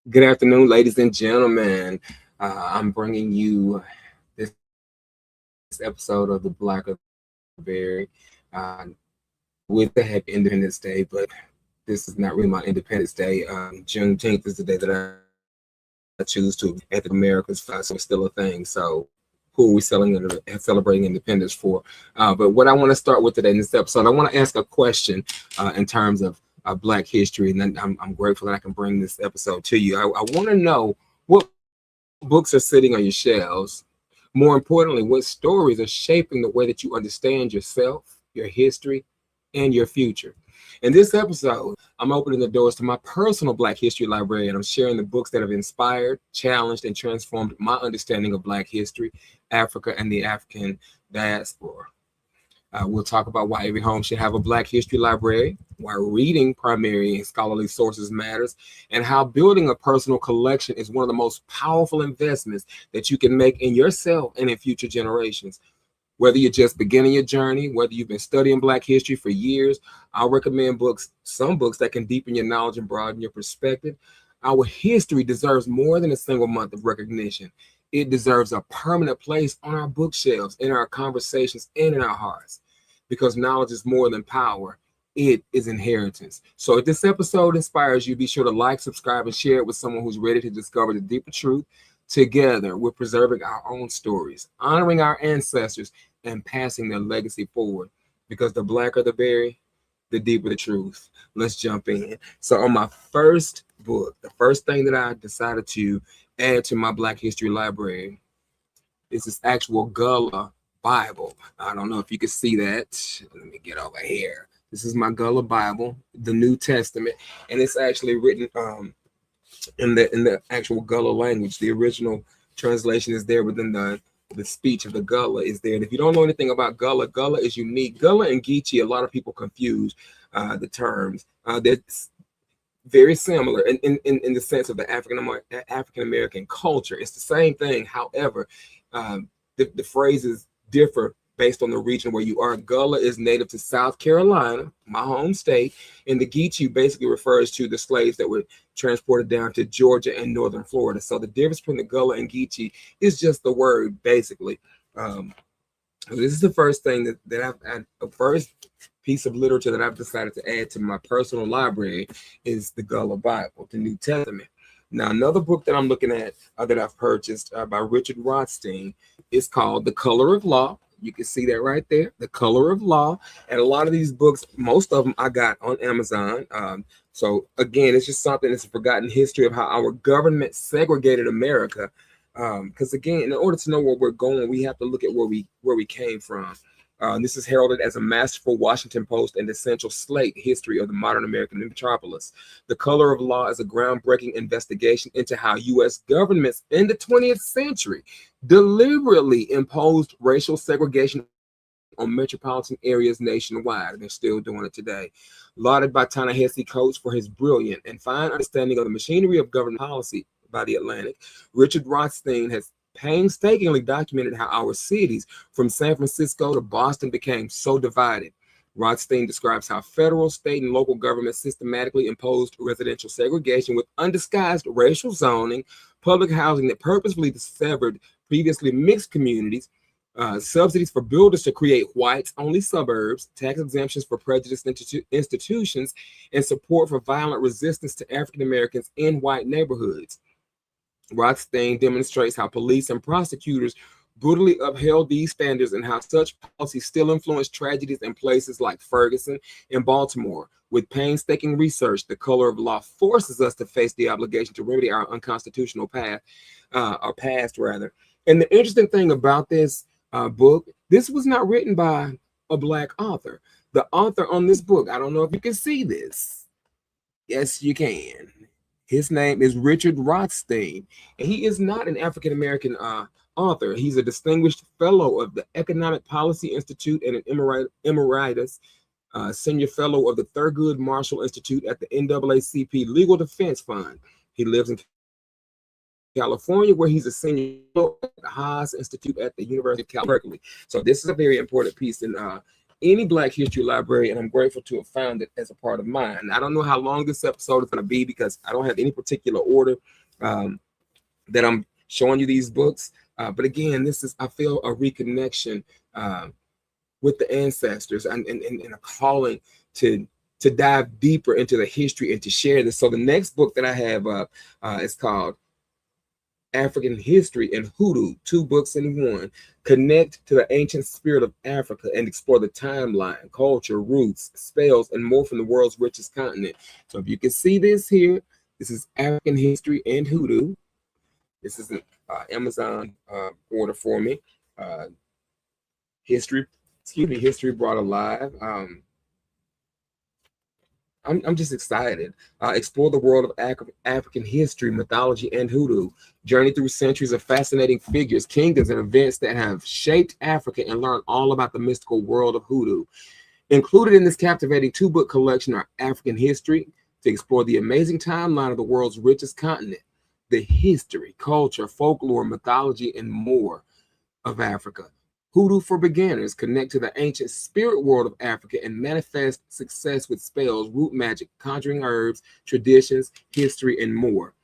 Good afternoon, ladies and gentlemen. I'm bringing you this episode of the Black of the Berry with the happy Independence Day, but this is not really my Independence Day. Juneteenth is the day that I choose to at the America's flag, so it's still a thing. So who are we celebrating independence for? But what I want to start with today in this episode, I want to ask a question in terms of Black history, and then I'm grateful that I can bring this episode to you. I want to know what books are sitting on your shelves. More importantly, what stories are shaping the way that you understand yourself, your history, and your future. In this episode, I'm opening the doors to my personal Black history library, and I'm sharing the books that have inspired, challenged, and transformed my understanding of Black history, Africa, and the African diaspora. We'll talk about why every home should have a Black history library, why reading primary and scholarly sources matters, and how building a personal collection is one of the most powerful investments that you can make in yourself and in future generations. Whether you're just beginning your journey, whether you've been studying Black history for years, I'll recommend some books that can deepen your knowledge and broaden your perspective. Our history deserves more than a single month of recognition. It deserves a permanent place on our bookshelves, in our conversations, and in our hearts. Because knowledge is more than power, it is inheritance. So if this episode inspires you, be sure to like, subscribe, and share it with someone who's ready to discover the deeper truth. Together, we're preserving our own stories, honoring our ancestors, and passing their legacy forward. Because the blacker the berry, the deeper the truth. Let's jump in. So, on my first book, the first thing that I decided to add to my Black History library is this actual Gullah Bible. I don't know if you can see that. Let me get over here. This is my Gullah Bible, the New Testament, and it's actually written in the actual Gullah language. The original translation is there, but then the speech of the Gullah is there. And if you don't know anything about Gullah, Gullah is unique. Gullah and Geechee, a lot of people confuse the terms. They're very similar in the sense of the African American culture. It's the same thing. However, the phrases differ based on the region where you are. Gullah is native to South Carolina, my home state, and the Geechee basically refers to the slaves that were transported down to Georgia and northern Florida. So the difference between the Gullah and Geechee is just the word, basically. Um, this is the first thing that the first piece of literature that I've decided to add to my personal library is the Gullah Bible, the New Testament. Now, another book that I'm looking at that I've purchased by Richard Rothstein is called The Color of Law. You can see that right there, The Color of Law. And a lot of these books, most of them I got on Amazon. So again, it's just something that's a forgotten history of how our government segregated America. Because again, in order to know where we're going, we have to look at where we came from. This is heralded as a masterful Washington Post and essential slate history of the modern American metropolis. The Color of Law is a groundbreaking investigation into how U.S. governments in the 20th century deliberately imposed racial segregation on metropolitan areas nationwide, and they're still doing it today. Lauded by Ta-Nehisi Coates for his brilliant and fine understanding of the machinery of government policy by the Atlantic, Richard Rothstein has painstakingly documented how our cities, from San Francisco to Boston, became so divided. Rothstein describes how federal, state, and local governments systematically imposed residential segregation with undisguised racial zoning, public housing that purposefully severed previously mixed communities, subsidies for builders to create whites-only suburbs, tax exemptions for prejudiced institutions, and support for violent resistance to African Americans in white neighborhoods. Rothstein demonstrates how police and prosecutors brutally upheld these standards and how such policies still influence tragedies in places like Ferguson and Baltimore. With painstaking research, The Color of Law forces us to face the obligation to remedy our unconstitutional past rather. And the interesting thing about this book, this was not written by a Black author. The author on this book, I don't know if you can see this. Yes, you can. His name is Richard Rothstein, and he is not an African American author. He's a distinguished fellow of the Economic Policy Institute and an emeritus senior fellow of the Thurgood Marshall Institute at the NAACP Legal Defense Fund. He lives in California, where he's a senior fellow at the Haas Institute at the University of California, Berkeley. So this is a very important piece in any Black history library, and I'm grateful to have found it as a part of mine. I don't know how long this episode is going to be because I don't have any particular order that I'm showing you these books. But again, this is, I feel, a reconnection with the ancestors and a calling to dive deeper into the history and to share this. So the next book that I have up is called African History and Hoodoo, 2 books in one. Connect to the ancient spirit of Africa and explore the timeline, culture, roots, spells, and more from the world's richest continent. So if you can see this here, this is African History and Hoodoo. This is an Amazon order for me. History Brought Alive. I'm just excited. Explore the world of African history, mythology, and hoodoo. Journey through centuries of fascinating figures, kingdoms, and events that have shaped Africa, and learn all about the mystical world of hoodoo. Included in this captivating 2-book collection are African History, to explore the amazing timeline of the world's richest continent, the history, culture, folklore, mythology, and more of Africa. Hoodoo for Beginners, connect to the ancient spirit world of Africa and manifest success with spells, root magic, conjuring herbs, traditions, history, and more.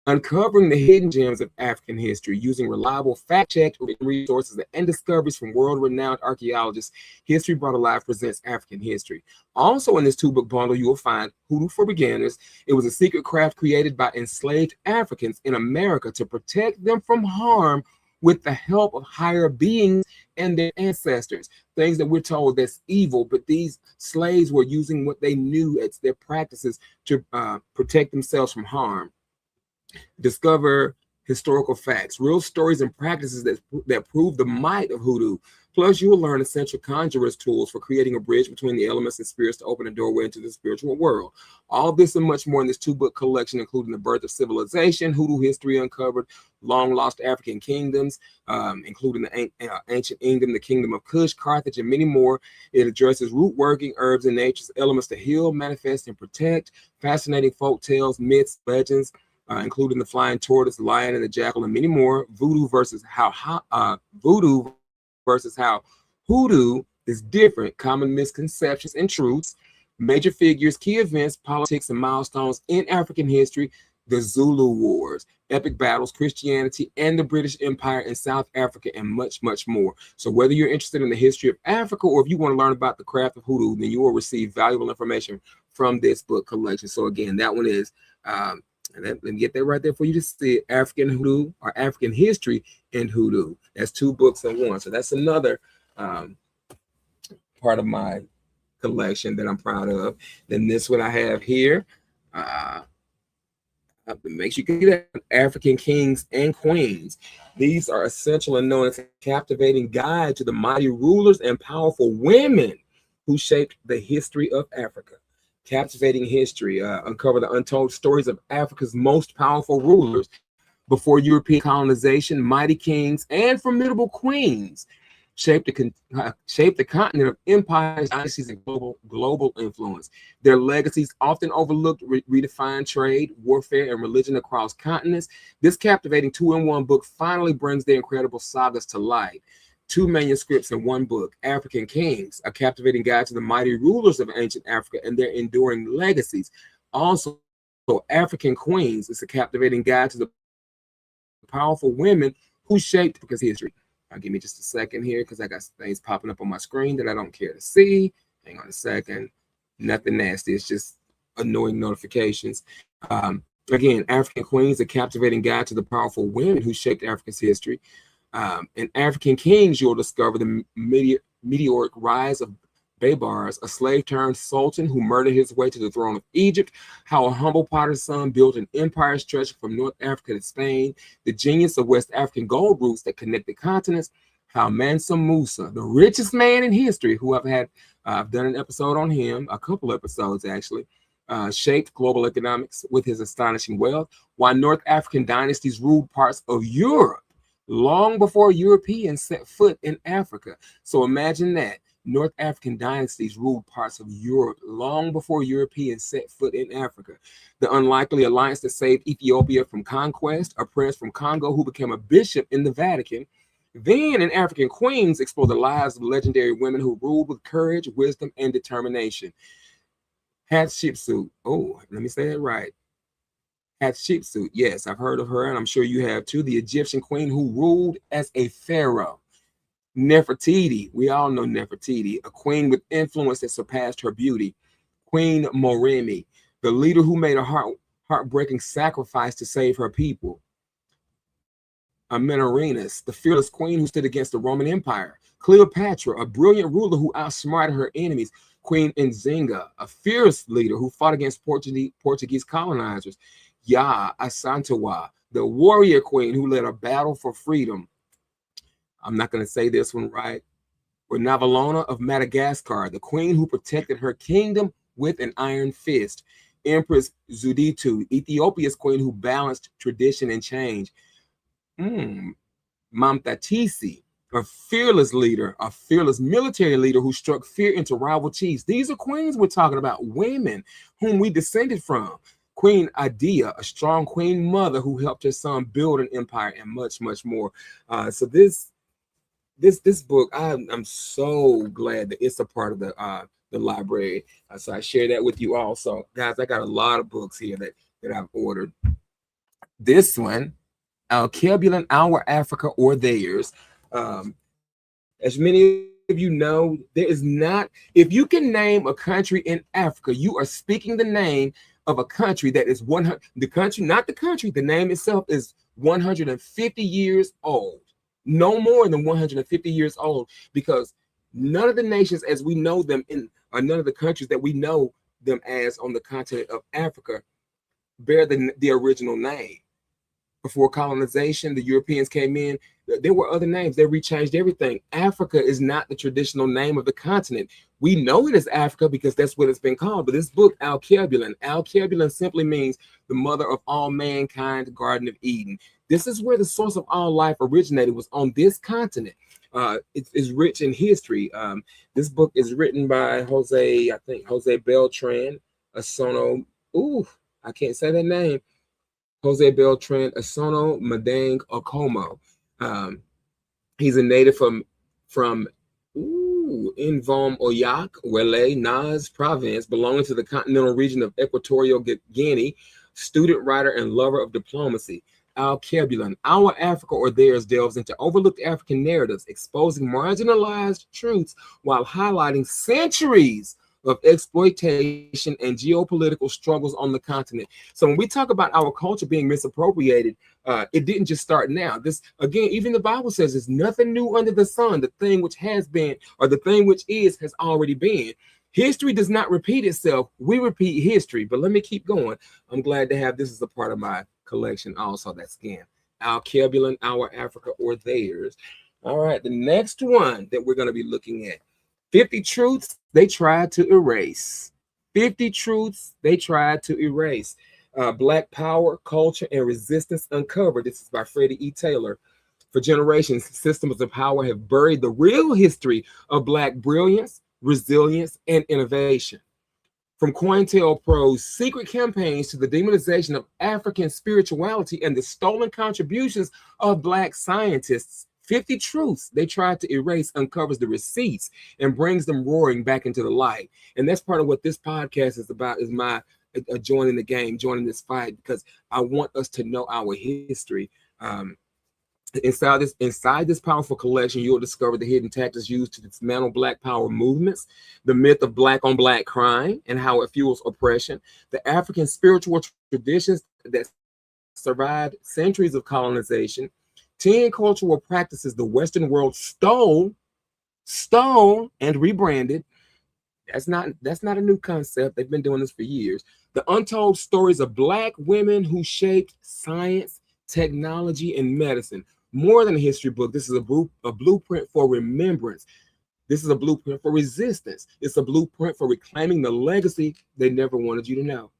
Uncovering the hidden gems of African history using reliable fact-checked resources and discoveries from world-renowned archaeologists, History Brought Alive presents African History. Also in this 2-book bundle, you will find Hoodoo for Beginners. It was a secret craft created by enslaved Africans in America to protect them from harm with the help of higher beings and their ancestors. Things that we're told that's evil, but these slaves were using what they knew as their practices to protect themselves from harm. Discover historical facts, real stories, and practices that prove the might of hoodoo. Plus, you will learn essential conjurers tools for creating a bridge between the elements and spirits to open a doorway into the spiritual world. All this and much more in this 2-book collection, including The Birth of Civilization, Hoodoo History Uncovered, Long Lost African Kingdoms, including the Ancient Kingdom, the Kingdom of Kush, Carthage, and many more. It addresses root working, herbs, and nature's elements to heal, manifest, and protect. Fascinating folk tales, myths, legends, including the flying tortoise, the lion, and the jackal, and many more. Voodoo versus how hoodoo is different, common misconceptions and truths, major figures, key events, politics, and milestones in African history, the Zulu Wars, epic battles, Christianity, and the British Empire in South Africa, and much, much more. So whether you're interested in the history of Africa or if you want to learn about the craft of hoodoo, then you will receive valuable information from this book collection. So again, that one is and let me get that right there for you to see it. African Hoodoo, or African History and Hoodoo. That's 2 books in one. So that's another part of my collection that I'm proud of. Then this one I have here. Make sure you get that. African Kings and Queens. These are essential and known as a captivating guide to the mighty rulers and powerful women who shaped the history of Africa. Captivating history, uncover the untold stories of Africa's most powerful rulers before European colonization, mighty kings, and formidable queens shaped the continent of empires, dynasties, and global influence. Their legacies often overlooked redefined trade, warfare, and religion across continents. This captivating 2-in-1 book finally brings their incredible sagas to light. 2 manuscripts in 1 book. African Kings, a captivating guide to the mighty rulers of ancient Africa and their enduring legacies. Also, African Queens is a captivating guide to the powerful women who shaped Africa's history. Give me just a second here because I got things popping up on my screen that I don't care to see. Hang on a second. Nothing nasty. It's just annoying notifications. Again, African Queens, a captivating guide to the powerful women who shaped Africa's history. In African Kings, you'll discover the meteoric rise of Baybars, a slave-turned-sultan who murdered his way to the throne of Egypt, how a humble potter's son built an empire stretching from North Africa to Spain, the genius of West African gold routes that connect the continents, how Mansa Musa, the richest man in history, who I've done an episode on him, a couple episodes actually, shaped global economics with his astonishing wealth, why North African dynasties ruled parts of Europe long before Europeans set foot in Africa. So imagine that. North African dynasties ruled parts of Europe long before Europeans set foot in Africa. The unlikely alliance that saved Ethiopia from conquest, a prince from Congo who became a bishop in the Vatican, Then in African Queens, explore the lives of legendary women who ruled with courage, wisdom, and determination. Hatshepsut. Oh, let me say it right. Hatshepsut. Yes, I've heard of her, and I'm sure you have too. The Egyptian queen who ruled as a pharaoh. Nefertiti. We all know Nefertiti, a queen with influence that surpassed her beauty. Queen Moremi, the leader who made a heartbreaking sacrifice to save her people. Menelaus, the fearless queen who stood against the Roman Empire. Cleopatra, a brilliant ruler who outsmarted her enemies. Queen Nzinga, a fierce leader who fought against Portuguese colonizers. Ya Asantewa, the warrior queen who led a battle for freedom. I'm not going to say this one right. Or Navalona of Madagascar, the queen who protected her kingdom with an iron fist. Empress Zuditu, Ethiopia's queen who balanced tradition and change. Mamtatisi, a fearless leader, a fearless military leader who struck fear into rival chiefs. These are queens we're talking about, women whom we descended from. Queen Adia, a strong queen mother who helped her son build an empire, and much, much more. So this book, I'm so glad that it's a part of the library. So I share that with you all. So guys, I got a lot of books here that I've ordered. This one, Alkebulan, Our Africa or Theirs. As many of you know, there is not, if you can name a country in Africa, you are speaking the name of a country that is 100, the country, not the country, the name itself is 150 years old. No more than 150 years old, because none of the nations as we know them in, or none of the countries that we know them as on the continent of Africa bear the original name. Before colonization, the Europeans came in, there were other names. They rechanged everything. Africa is not the traditional name of the continent. We know it as Africa because that's what it's been called. But this book, Alkebulan simply means the mother of all mankind, the Garden of Eden. This is where the source of all life originated, was on this continent. It's rich in history. This book is written by Jose Beltran Asono. Ooh, I can't say that name. Jose Beltran Asono Madang Okomo. He's a native from Invom Oyak, Wele, Nas province, belonging to the continental region of Equatorial Guinea, student, writer, and lover of diplomacy. Alkebulan, Our Africa or Theirs, delves into overlooked African narratives, exposing marginalized truths while highlighting centuries of exploitation and geopolitical struggles on the continent. So when we talk about our culture being misappropriated, it didn't just start now. This, again, even the Bible says there's nothing new under the sun. The thing which has been, or the thing which is, has already been. History does not repeat itself. We repeat history. But let me keep going. I'm glad to have this as a part of my collection also. That's, again, Alkebulan, Our Africa or Theirs. All right, the next one that we're going to be looking at, 50 Truths They Tried to Erase. 50 Truths They Tried to Erase. Black Power, Culture, and Resistance Uncovered. This is by Freddie E. Taylor. For generations, systems of power have buried the real history of Black brilliance, resilience, and innovation. From COINTELPRO's secret campaigns to the demonization of African spirituality and the stolen contributions of Black scientists, 50 Truths They Tried to Erase uncovers the receipts and brings them roaring back into the light. And that's part of what this podcast is about, is my joining the game, joining this fight, because I want us to know our history. Inside this powerful collection, you'll discover the hidden tactics used to dismantle Black power movements, the myth of Black on Black crime and how it fuels oppression, the African spiritual traditions that survived centuries of colonization, 10 cultural practices the Western world stole and rebranded. That's not a new concept. They've been doing this for years. The untold stories of Black women who shaped science, technology, and medicine. More than a history book, this is a blueprint for remembrance. This is a blueprint for resistance. It's a blueprint for reclaiming the legacy they never wanted you to know.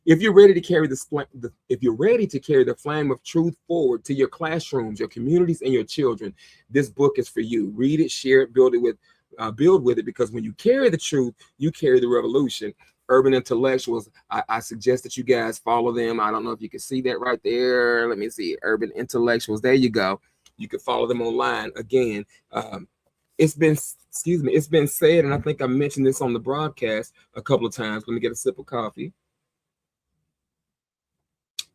If you're ready to carry the flame of truth forward to your classrooms, your communities, and your children, this book is for you. Read it, share it, build with it, because when you carry the truth, you carry the revolution. Urban Intellectuals, I suggest that you guys follow them. I don't know if you can see that right there. Let me see. Urban Intellectuals. There you go. You can follow them online. Again, it's been said, and I think I mentioned this on the broadcast a couple of times. Let me get a sip of coffee.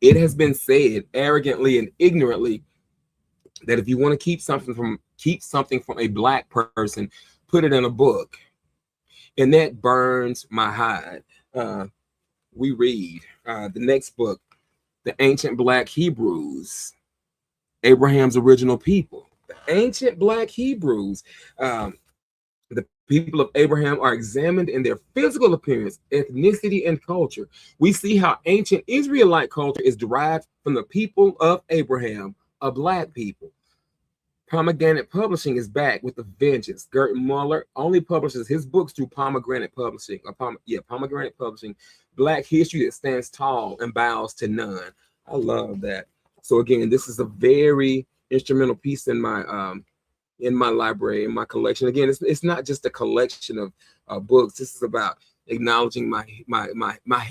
It has been said arrogantly and ignorantly that if you want to keep something from a Black person, put it in a book. And that burns my hide. We read the next book, The Ancient Black Hebrews, Abraham's Original People. The ancient Black Hebrews, the people of Abraham, are examined in their physical appearance, ethnicity, and culture. We see how ancient Israelite culture is derived from the people of Abraham, a Black people. Pomegranate Publishing is back with a vengeance. Gert Muller only publishes his books through Pomegranate Publishing. Pomegranate Publishing, Black history that stands tall and bows to none. I love that. So again, this is a very instrumental piece in my library, in my collection. Again, it's not just a collection of books. This is about acknowledging my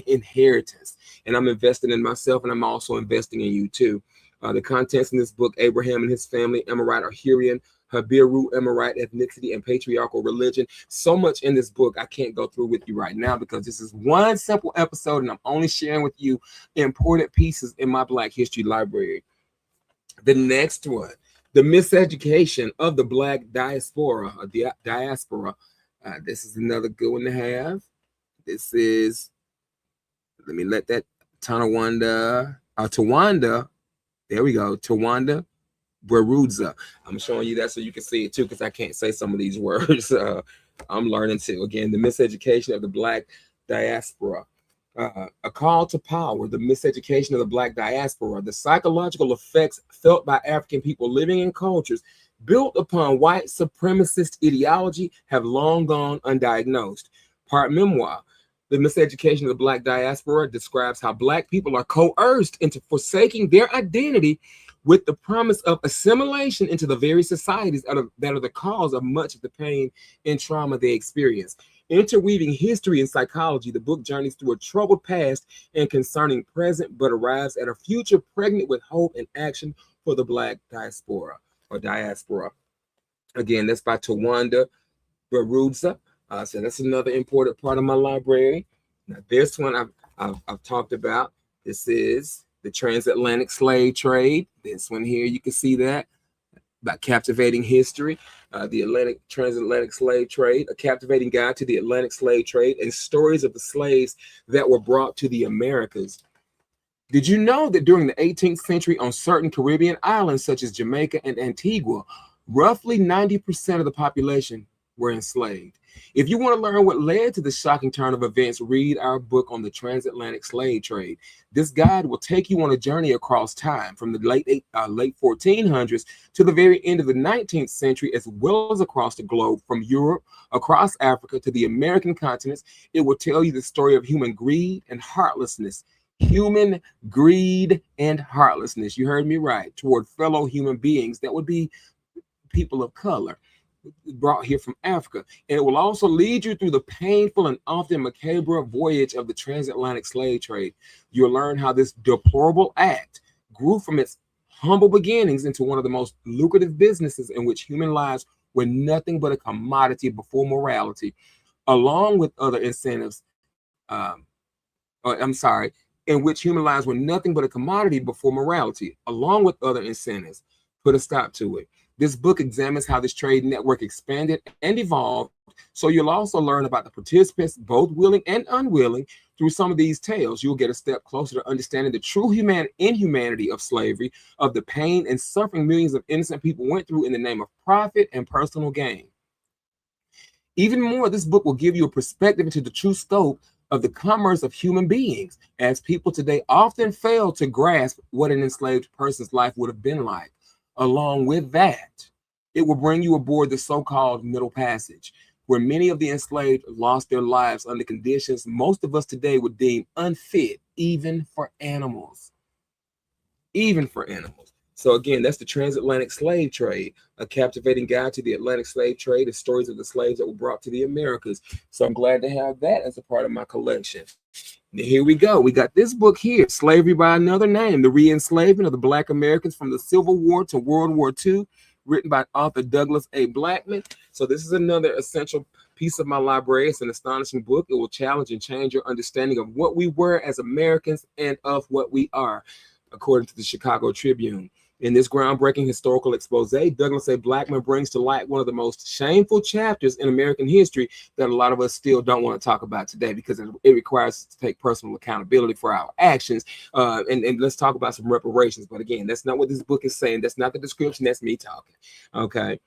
inheritance, and I'm investing in myself, and I'm also investing in you too. The contents in this book: Abraham and his family, Amorite or Hurrian, Habiru, Amorite ethnicity, and patriarchal religion. So much in this book I can't go through with you right now because this is one simple episode, and I'm only sharing with you important pieces in my Black history library. The next one, The Miseducation of the Black Diaspora, or the diaspora. This is another good one to have. This is, let me let that Tawanda. There we go. Tawanda Barudza. I'm showing you that so you can see it too, because I can't say some of these words. I'm learning too. Again, The Miseducation of the Black Diaspora. A Call to Power, The Miseducation of the Black Diaspora. The psychological effects felt by African people living in cultures built upon white supremacist ideology have long gone undiagnosed. Part memoir. The Miseducation of the Black Diaspora describes how Black people are coerced into forsaking their identity with the promise of assimilation into the very societies that are the cause of much of the pain and trauma they experience. Interweaving history and psychology, the book journeys through a troubled past and concerning present, but arrives at a future pregnant with hope and action for the Black diaspora or diaspora. Again, that's by Tawanda Barudza. So that's another important part of my library. Now, this one I've talked about. This is The Transatlantic Slave Trade. This one here, you can see that. About captivating history, the transatlantic slave trade, a captivating guide to the Atlantic slave trade, and stories of the slaves that were brought to the Americas. Did you know that during the 18th century on certain Caribbean islands such as Jamaica and Antigua, roughly 90% of the population were enslaved? If you want to learn what led to the shocking turn of events, read our book on the transatlantic slave trade. This guide will take you on a journey across time from the late 1400s to the very end of the 19th century, as well as across the globe, from Europe, across Africa to the American continents. It will tell you the story of human greed and heartlessness. Human greed and heartlessness. You heard me right. Toward fellow human beings that would be people of color, brought here from Africa. And it will also lead you through the painful and often macabre voyage of the transatlantic slave trade. You'll learn how this deplorable act grew from its humble beginnings into one of the most lucrative businesses in which human lives were nothing but a commodity before morality, along with other incentives. In which human lives were nothing but a commodity before morality, along with other incentives. Put a stop to it. This book examines how this trade network expanded and evolved, so you'll also learn about the participants, both willing and unwilling. Through some of these tales, you'll get a step closer to understanding the true inhumanity of slavery, of the pain and suffering millions of innocent people went through in the name of profit and personal gain. Even more, this book will give you a perspective into the true scope of the commerce of human beings, as people today often fail to grasp what an enslaved person's life would have been like. Along with that, it will bring you aboard the so-called Middle Passage, where many of the enslaved lost their lives under conditions most of us today would deem unfit, even for animals. Even for animals. So again, that's the transatlantic slave trade, a captivating guide to the Atlantic slave trade and stories of the slaves that were brought to the Americas. So I'm glad to have that as a part of my collection. Now, here we go. We got this book here, Slavery by Another Name, The Re-Enslavement of the Black Americans from the Civil War to World War II, written by author Douglas A. Blackman. So this is another essential piece of my library. It's an astonishing book. It will challenge and change your understanding of what we were as Americans and of what we are, according to the Chicago Tribune. In this groundbreaking historical expose, Douglas A. Blackman brings to light one of the most shameful chapters in American history that a lot of us still don't want to talk about today, because it requires us to take personal accountability for our actions. And let's talk about some reparations. But again, that's not what this book is saying. That's not the description. That's me talking. Okay.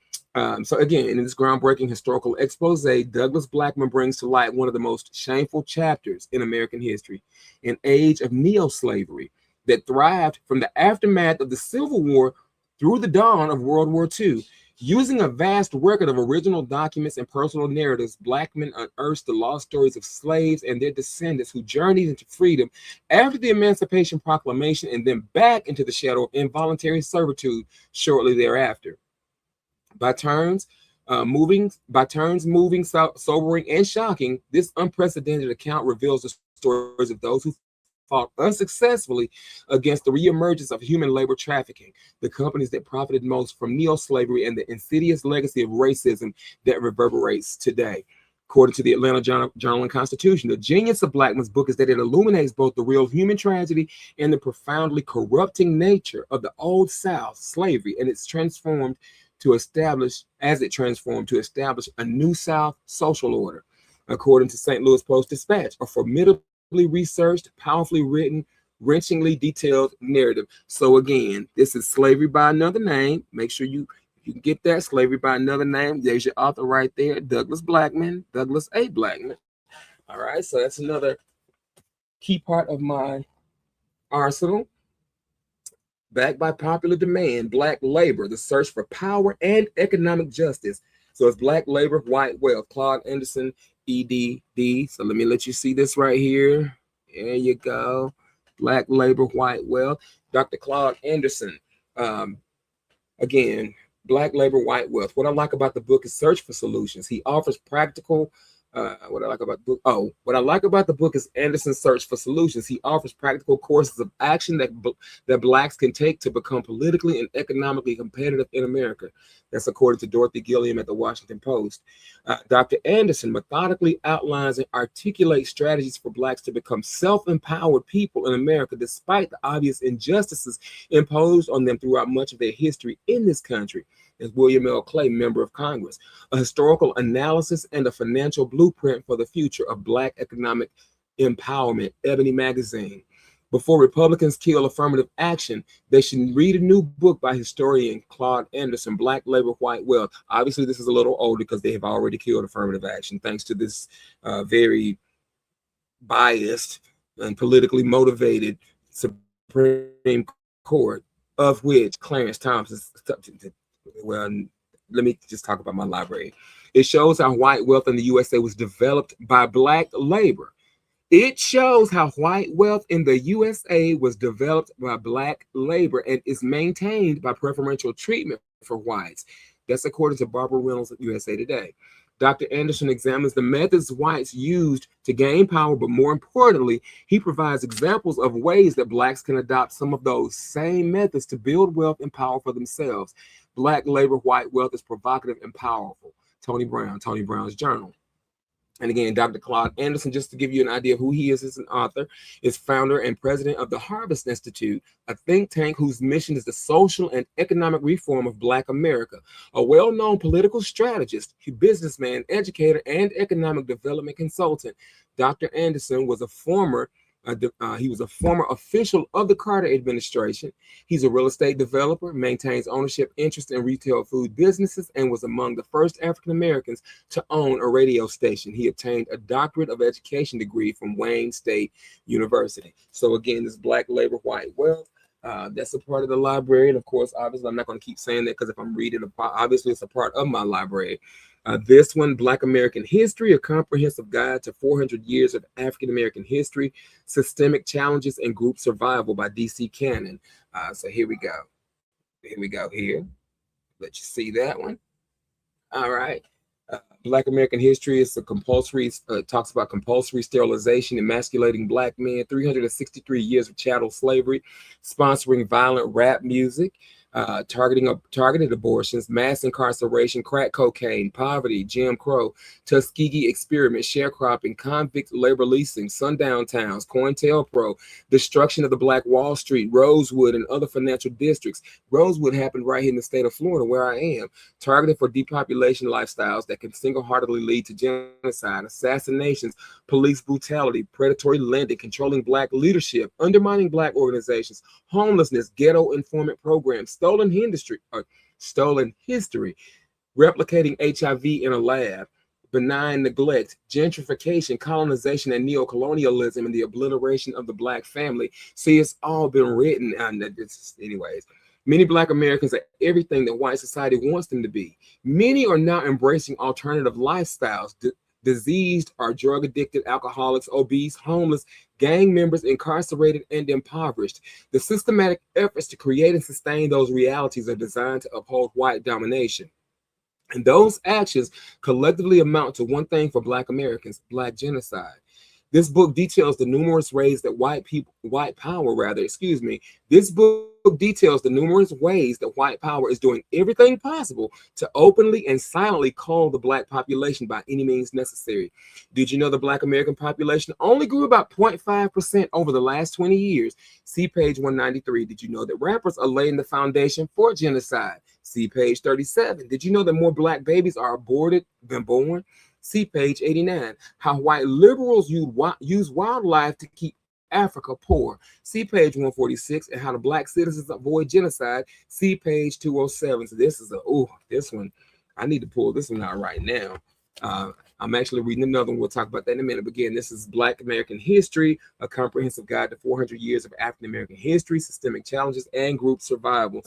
So again, in this groundbreaking historical expose, Douglas Blackman brings to light one of the most shameful chapters in American history, an age of neo-slavery that thrived from the aftermath of the Civil War through the dawn of World War II. Using a vast record of original documents and personal narratives, Blackman unearths the lost stories of slaves and their descendants who journeyed into freedom after the Emancipation Proclamation and then back into the shadow of involuntary servitude shortly thereafter. By turns moving, sobering, and shocking, this unprecedented account reveals the stories of those who fought unsuccessfully against the reemergence of human labor trafficking, the companies that profited most from neo-slavery, and the insidious legacy of racism that reverberates today. According to the Atlanta Journal and Constitution, the genius of Blackman's book is that it illuminates both the real human tragedy and the profoundly corrupting nature of the Old South slavery, and it's transformed to establish a new South social order. According to St. Louis Post-Dispatch, a formidable researched, powerfully written, wrenchingly detailed narrative. So again, this is Slavery by Another Name. Make sure you can get that, Slavery by Another Name. There's your author right there, Douglas Blackman, Douglas A. Blackman. All right, so that's another key part of my arsenal. Backed by popular demand, Black Labor, the search for power and economic justice. So it's Black Labor, White Wealth, Claude Anderson, EDD. So let me let you see this right here. There you go. Black Labor, White Wealth. Dr. Claude Anderson. Again, Black Labor, White Wealth. What I like about the book is search for solutions. He offers practical. What I like about the book is Anderson's search for solutions. He offers practical courses of action that Blacks can take to become politically and economically competitive in America. That's according to Dorothy Gilliam at the Washington Post. Dr. Anderson methodically outlines and articulates strategies for Blacks to become self-empowered people in America, despite the obvious injustices imposed on them throughout much of their history in this country. As William L. Clay, member of Congress, a historical analysis and a financial blueprint for the future of Black economic empowerment, Ebony Magazine. Before Republicans kill affirmative action, they should read a new book by historian Claude Anderson, Black Labor, White Wealth. Obviously, this is a little older because they have already killed affirmative action, thanks to this very biased and politically motivated Supreme Court, of which Clarence Thompson. Well, let me just talk about my library. It shows how white wealth in the USA was developed by Black labor. It shows how white wealth in the USA was developed by Black labor and is maintained by preferential treatment for whites. That's according to Barbara Reynolds at USA Today. Dr. Anderson examines the methods whites used to gain power, but more importantly, he provides examples of ways that Blacks can adopt some of those same methods to build wealth and power for themselves. Black Labor, White Wealth is provocative and powerful. Tony Brown's Journal. And again, Dr. Claude Anderson, just to give you an idea of who he is as an author, is founder and president of the Harvest Institute, a think tank whose mission is the social and economic reform of Black America. A well-known political strategist, businessman, educator, and economic development consultant, Dr. Anderson was a former official of the Carter administration. He's a real estate developer, maintains ownership interest in retail food businesses, and was among the first African Americans to own a radio station. He obtained a doctorate of education degree from Wayne State University. So again, this Black Labor, White Wealth. That's a part of the library. And of course, obviously, I'm not going to keep saying that because if I'm reading, obviously, it's a part of my library. This one, Black American History, a comprehensive guide to 400 years of African American history, systemic challenges, and group survival by D.C. Cannon. So here we go. Here we go here. Let you see that one. All right. Black American history is a compulsory, talks about compulsory sterilization, emasculating black men, 363 years of chattel slavery, sponsoring violent rap music, targeted abortions, mass incarceration, crack cocaine, poverty, Jim Crow, Tuskegee experiment, sharecropping, convict labor leasing, sundown towns, COINTELPRO, destruction of the Black Wall Street, Rosewood, and other financial districts. Rosewood happened right here in the state of Florida, where I am. Targeted for depopulation lifestyles that can single-heartedly lead to genocide, assassinations, police brutality, predatory lending, controlling black leadership, undermining black organizations, homelessness, ghetto informant programs, stolen history, replicating HIV in a lab, benign neglect, gentrification, colonization, and neocolonialism, and the obliteration of the black family. See, it's all been written, and anyways. Many Black Americans are everything that white society wants them to be. Many are now embracing alternative lifestyles. Diseased or drug addicted, alcoholics, obese, homeless, gang members, incarcerated, and impoverished. The systematic efforts to create and sustain those realities are designed to uphold white domination. And those actions collectively amount to one thing for Black Americans: Black genocide. This book details the numerous ways that This book details the numerous ways that white power is doing everything possible to openly and silently cull the black population by any means necessary. Did you know the Black American population only grew about 0.5% over the last 20 years? See page 193. Did you know that rappers are laying the foundation for genocide? See page 37. Did you know that more black babies are aborted than born? See page 89. How white liberals use wildlife to keep Africa poor. See page 146. And how the black citizens avoid genocide. See page 207. So this one, I need to pull this one out right now. I'm actually reading another one. We'll talk about that in a minute. But again, this is Black American History, a comprehensive guide to 400 years of African American history, systemic challenges, and group survival.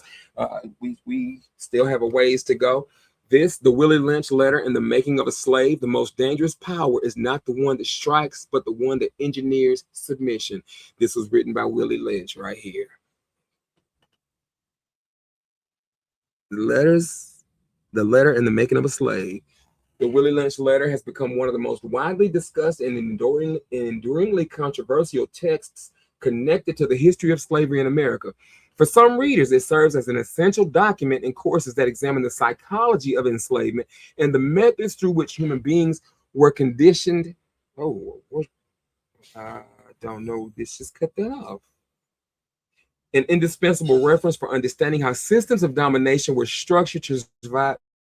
We still have a ways to go. The Willie Lynch letter and the making of a slave: the most dangerous power is not the one that strikes, but the one that engineers submission. This was written by Willie Lynch right here. The letter and the making of a slave. The Willie Lynch letter has become one of the most widely discussed and enduringly controversial texts connected to the history of slavery in America. For some readers, it serves as an essential document in courses that examine the psychology of enslavement and the methods through which human beings were conditioned. I don't know. This just cut that off. An indispensable reference for understanding how systems of domination were structured to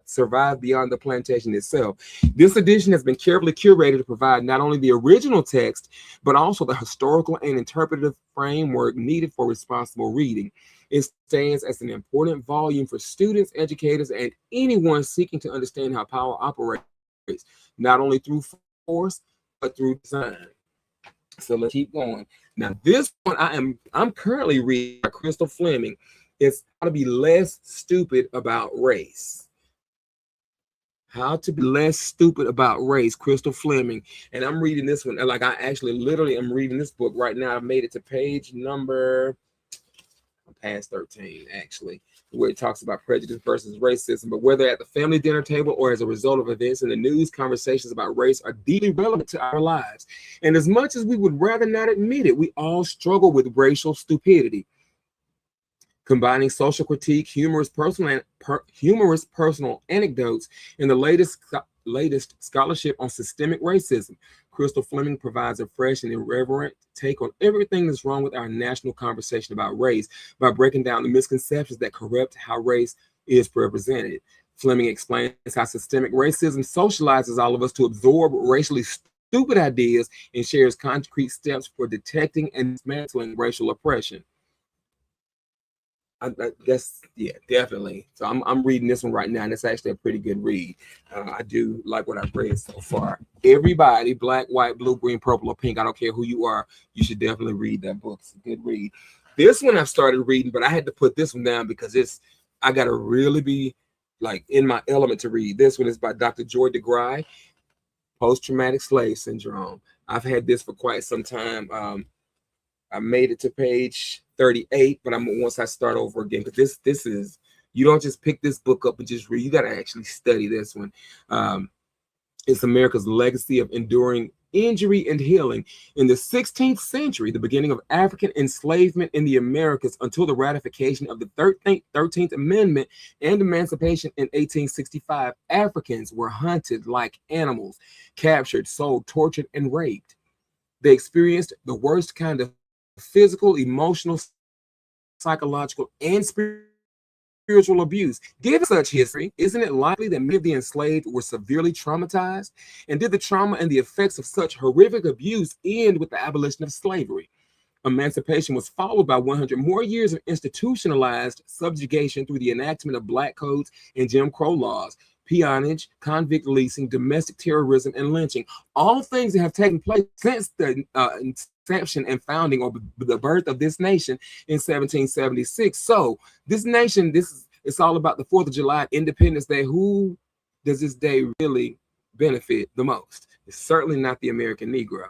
survive beyond the plantation itself. This edition has been carefully curated to provide not only the original text, but also the historical and interpretive framework needed for responsible reading. It stands as an important volume for students, educators, and anyone seeking to understand how power operates, not only through force, but through design. So let's keep going. Now, this one I'm currently reading by Crystal Fleming. It's How to Be Less Stupid About Race. How to Be Less Stupid About Race, Crystal Fleming. And I'm reading this one. Like, I actually literally am reading this book right now. I've made it to page number past 13, actually, where it talks about prejudice versus racism. But whether at the family dinner table or as a result of events in the news, conversations about race are deeply relevant to our lives. And as much as we would rather not admit it, we all struggle with racial stupidity. Combining social critique, humorous personal anecdotes, and the latest scholarship on systemic racism, Crystal Fleming provides a fresh and irreverent take on everything that's wrong with our national conversation about race by breaking down the misconceptions that corrupt how race is represented. Fleming explains how systemic racism socializes all of us to absorb racially stupid ideas and shares concrete steps for detecting and dismantling racial oppression. I guess, yeah, definitely. So I'm reading this one right now, and it's actually a pretty good read. I do like what I've read so far. Everybody, black, white, blue, green, purple, or pink, I don't care who you are, you should definitely read that book. It's a good read. This one I've started reading, but I had to put this one down because I got to really be like in my element to read. This one is by Dr. Joy DeGruy, Post-Traumatic Slave Syndrome. I've had this for quite some time. I made it to page 38, but once I start over again, because this is, you don't just pick this book up and just read. You got to actually study this one. It's America's legacy of enduring injury and healing. In the 16th century, the beginning of African enslavement in the Americas until the ratification of the 13th Amendment and emancipation in 1865, Africans were hunted like animals, captured, sold, tortured, and raped. They experienced the worst kind of physical, emotional, psychological, and spiritual abuse. Given such history, isn't it likely that many of the enslaved were severely traumatized? And did the trauma and the effects of such horrific abuse end with the abolition of slavery? Emancipation was followed by 100 more years of institutionalized subjugation through the enactment of black codes and Jim Crow laws, peonage, convict leasing, domestic terrorism, and lynching. All things that have taken place since the inception and founding, or the birth of this nation in 1776. So this nation, it's all about the 4th of July, Independence Day. Who does this day really benefit the most? It's certainly not the American Negro.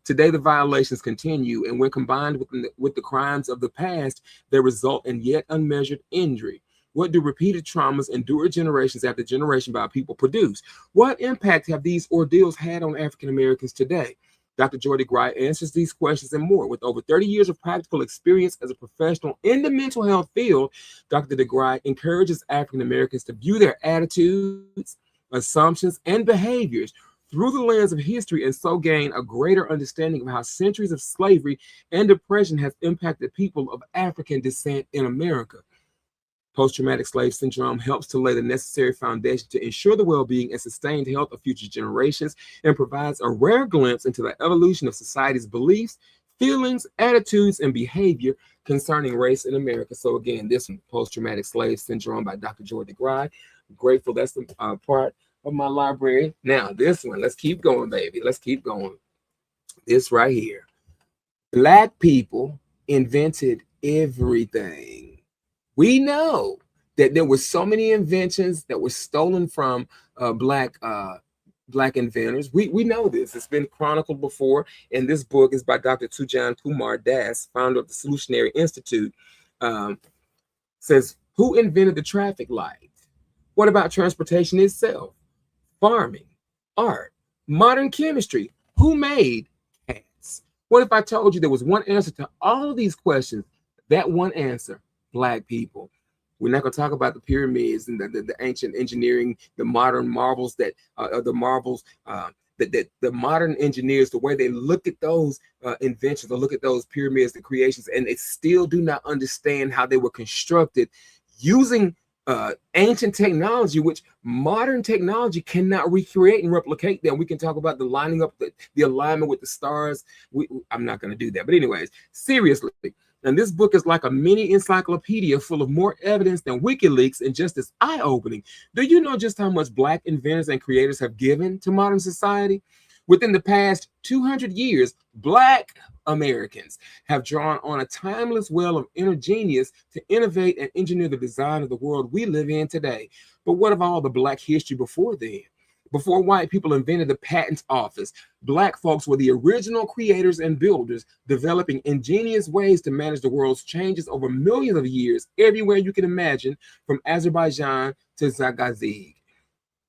Today, the violations continue, and when combined with the crimes of the past, they result in yet unmeasured injury. What do repeated traumas endured generations after generation by people produce? What impact have these ordeals had on African Americans today? Dr. Joy DeGruy answers these questions and more. With over 30 years of practical experience as a professional in the mental health field, Dr. DeGruy encourages African Americans to view their attitudes, assumptions, and behaviors through the lens of history, and so gain a greater understanding of how centuries of slavery and oppression have impacted people of African descent in America. Post-traumatic slave syndrome helps to lay the necessary foundation to ensure the well-being and sustained health of future generations, and provides a rare glimpse into the evolution of society's beliefs, feelings, attitudes, and behavior concerning race in America. So again, this one, Post-Traumatic Slave Syndrome by Dr. Joy DeGruy. I'm grateful that's the part of my library. Now this one, let's keep going, baby. Let's keep going. This right here. Black people invented everything. We know that there were so many inventions that were stolen from black inventors. We know this. It's been chronicled before, and this book is by Dr. Tujan Kumar Das, founder of the Solutionary Institute. Says, who invented the traffic light? What about transportation itself? Farming, art, modern chemistry. Who made cats? What if I told you there was one answer to all of these questions? That one answer: Black people. We're not going to talk about the pyramids and the ancient engineering, the modern marvels that the modern engineers, the way they look at those inventions, or look at those pyramids, the creations, and they still do not understand how they were constructed using ancient technology, which modern technology cannot recreate and replicate them. We can talk about the lining up, the alignment with the stars. I'm not going to do that. But anyways, seriously. And this book is like a mini encyclopedia full of more evidence than WikiLeaks, and just as eye-opening. Do you know just how much Black inventors and creators have given to modern society? Within the past 200 years, Black Americans have drawn on a timeless well of inner genius to innovate and engineer the design of the world we live in today. But what of all the Black history before then? Before white people invented the patent office, Black folks were the original creators and builders, developing ingenious ways to manage the world's changes over millions of years, everywhere you can imagine, from Azerbaijan to Zagazig.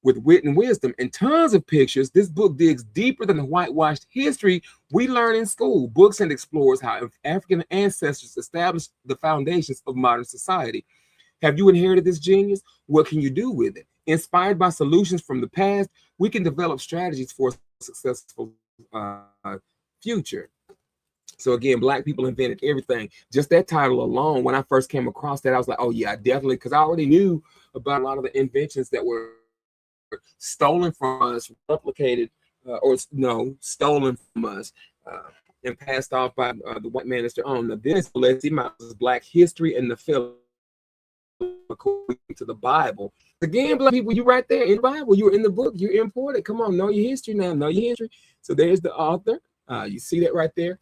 With wit and wisdom and tons of pictures, this book digs deeper than the whitewashed history we learn in school books, and explores how African ancestors established the foundations of modern society. Have you inherited this genius? What can you do with it? Inspired by solutions from the past, we can develop strategies for a successful future. So again, Black people invented everything. Just that title alone, when I first came across that, I was like, oh yeah, definitely, because I already knew about a lot of the inventions that were stolen from us, replicated, stolen from us, and passed off by the white man as their own. Now, this, let's see, Black history and the film according to the Bible. Again, Black people, you right there in the Bible. You're in the book. You're important. Come on, know your history now. Know your history. So there's the author. You see that right there.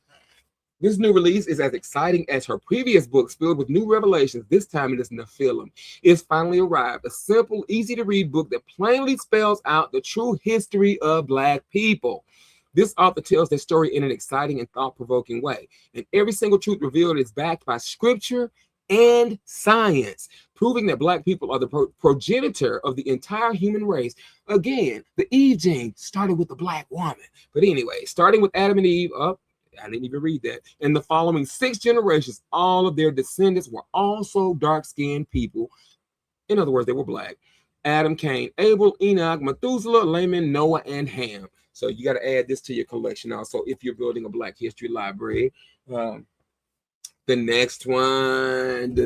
This new release is as exciting as her previous books, filled with new revelations. This time it is Nephilim. It's finally arrived. A simple, easy to read book that plainly spells out the true history of Black people. This author tells their story in an exciting and thought-provoking way, and every single truth revealed is backed by scripture and science, proving that Black people are the progenitor of the entire human race. Again, the Eve gene started with the Black woman. But anyway, starting with Adam and Eve, I didn't even read that. In the following 6 generations, all of their descendants were also dark-skinned people. In other words, they were Black. Adam, Cain, Abel, Enoch, Methuselah, Lamech, Noah, and Ham. So you got to add this to your collection also if you're building a Black history library. The next one,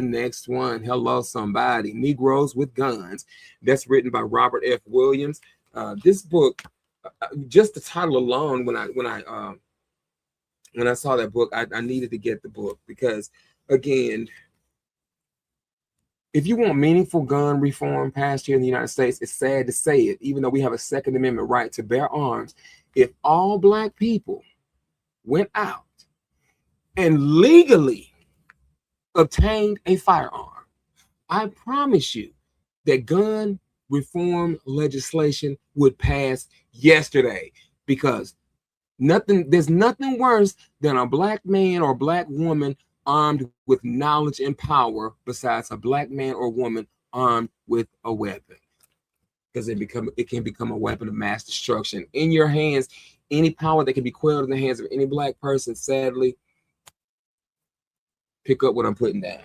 hello somebody, Negroes with Guns. That's written by Robert F. Williams. This book, just the title alone, when I saw that book, I needed to get the book because, again, if you want meaningful gun reform passed here in the United States, it's sad to say it, even though we have a Second Amendment right to bear arms, if all Black people went out and legally obtained a firearm, I promise you that gun reform legislation would pass yesterday, because there's nothing worse than a Black man or Black woman armed with knowledge and power besides a Black man or woman armed with a weapon, because it can become a weapon of mass destruction. In your hands, any power that can be quelled in the hands of any Black person, sadly, pick up what I'm putting down.